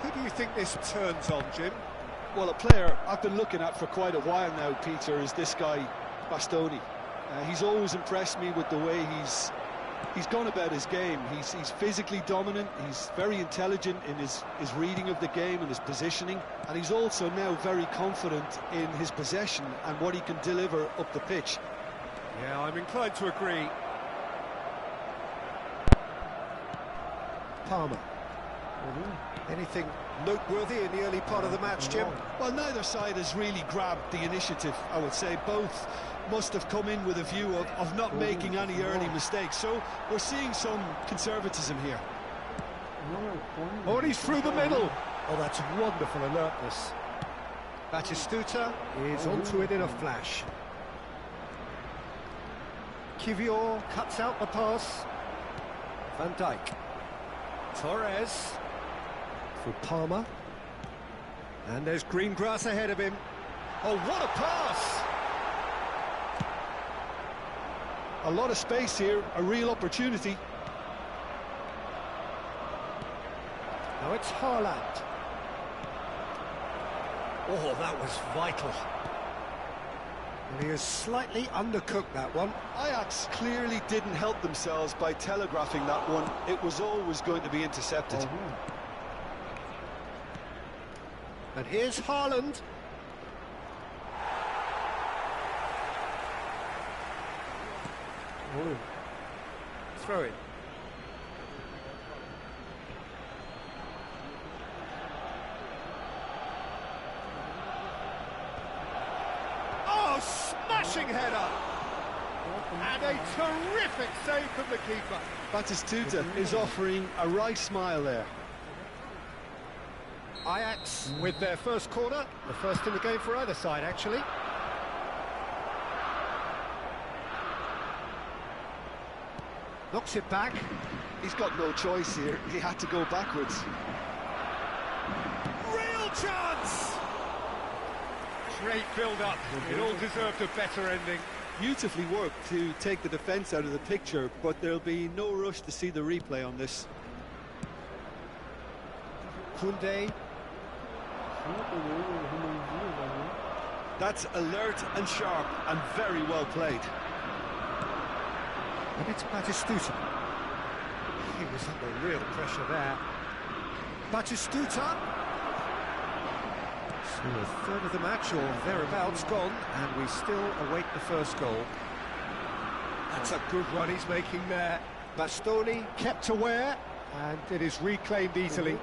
Who do you think this turns on, Jim? Well, a player I've been looking at for quite a while now, Peter, is this guy, Bastoni. He's always impressed me with the way he's gone about his game. He's physically dominant, he's very intelligent in his reading of the game and his positioning, and he's also now very confident in his possession and what he can deliver up the pitch. Yeah, I'm inclined to agree. Palmer. Anything noteworthy in the early part of the match, Jim? Well, neither side has really grabbed the initiative, I would say. Both must have come in with a view of not making any early mistakes. So we're seeing some conservatism here. Oh, and he's through the middle. Oh, that's wonderful alertness. Batistuta is onto it in a flash. Kivior cuts out the pass. Van Dijk. Torres for Palmer. And there's green grass ahead of him. Oh, what a pass! A lot of space here, a real opportunity. Now it's Haaland. Oh, that was vital. And he has slightly undercooked that one. Ajax clearly didn't help themselves by telegraphing that one. It was always going to be intercepted. And here's Haaland. Throw it. Oh, smashing header! And a terrific save from the keeper. Batistuta is offering a wry smile there. Ajax with their first corner, the first in the game for either side, actually. Knocks it back. He's got no choice here. He had to go backwards. Real chance! Great build-up. It all deserved a better ending. Beautifully worked to take the defence out of the picture, but there'll be no rush to see the replay on this. Koundé. That's alert and sharp and very well played. And it's Batistuta. He was under real pressure there. Batistuta. So a third of the match or thereabouts gone, and we still await the first goal. That's a good run he's making there. Bastoni kept aware, and it is reclaimed easily.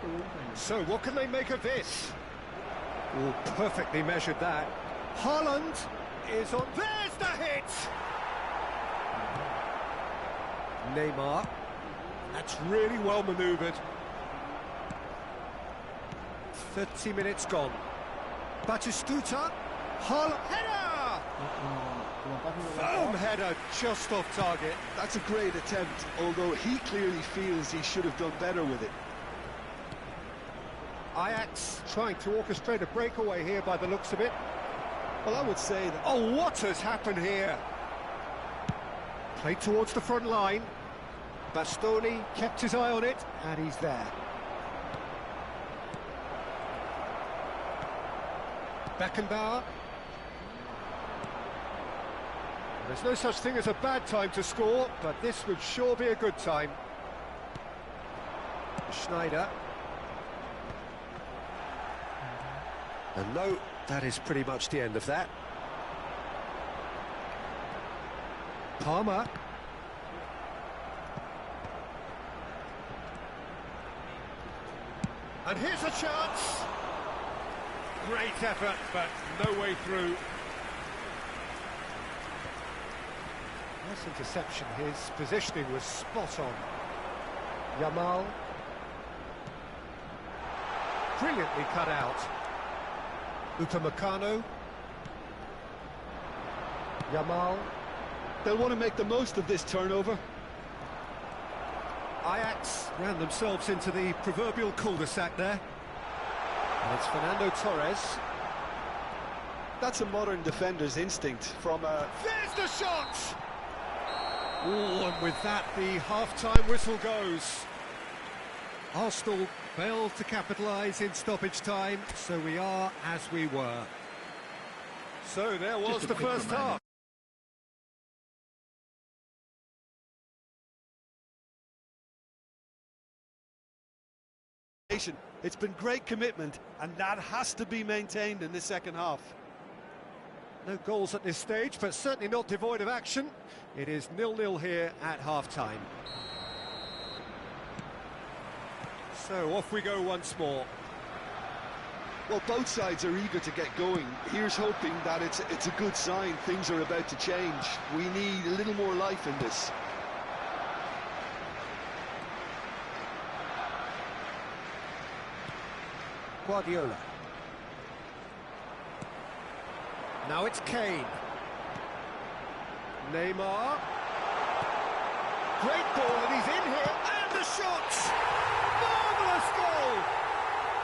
So what can they make of this? Oh, perfectly measured that. Haaland is on. There's the hit! Neymar. That's really well manoeuvred. 30 minutes gone. Batistuta. Haaland. Header! Firm header just off target. That's a great attempt, although he clearly feels he should have done better with it. Ajax trying to orchestrate a breakaway here by the looks of it. Well, I would say that... Oh, what has happened here? Played towards the front line. Bastoni kept his eye on it, and he's there. Beckenbauer. There's no such thing as a bad time to score, but this would sure be a good time. Schneider. And no, that is pretty much the end of that. Palmer. And here's a chance. Great effort, but no way through. Nice interception. His positioning was spot on. Yamal. Brilliantly cut out. Upamecano. Yamal. They'll want to make the most of this turnover. Ajax ran themselves into the proverbial cul-de-sac there. And it's Fernando Torres. That's a modern defender's instinct from a... There's the shot! Oh, and with that, the half-time whistle goes. Arsenal failed to capitalise in stoppage time, so we are as we were. So there was the first half. It's been great commitment, and that has to be maintained in the second half. No goals at this stage, but certainly not devoid of action. It is 0-0 here at half-time. So off we go once more. Well, both sides are eager to get going. Here's hoping that it's a good sign. Things are about to change. We need a little more life in this. Guardiola. Now it's Kane. Neymar. Great ball, and he's in here, and the shot! Marvellous goal!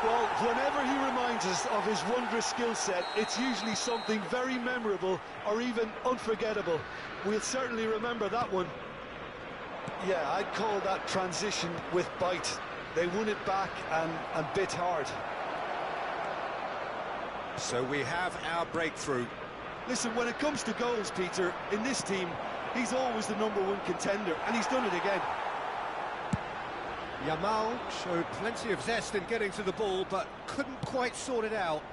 Well, whenever he reminds us of his wondrous skill set, it's usually something very memorable or even unforgettable. We'll certainly remember that one. Yeah, I'd call that transition with bite. They won it back and bit hard. So we have our breakthrough. Listen, when it comes to goals, Peter, in this team, he's always the #1 contender, and he's done it again. Yamal showed plenty of zest in getting to the ball, but couldn't quite sort it out.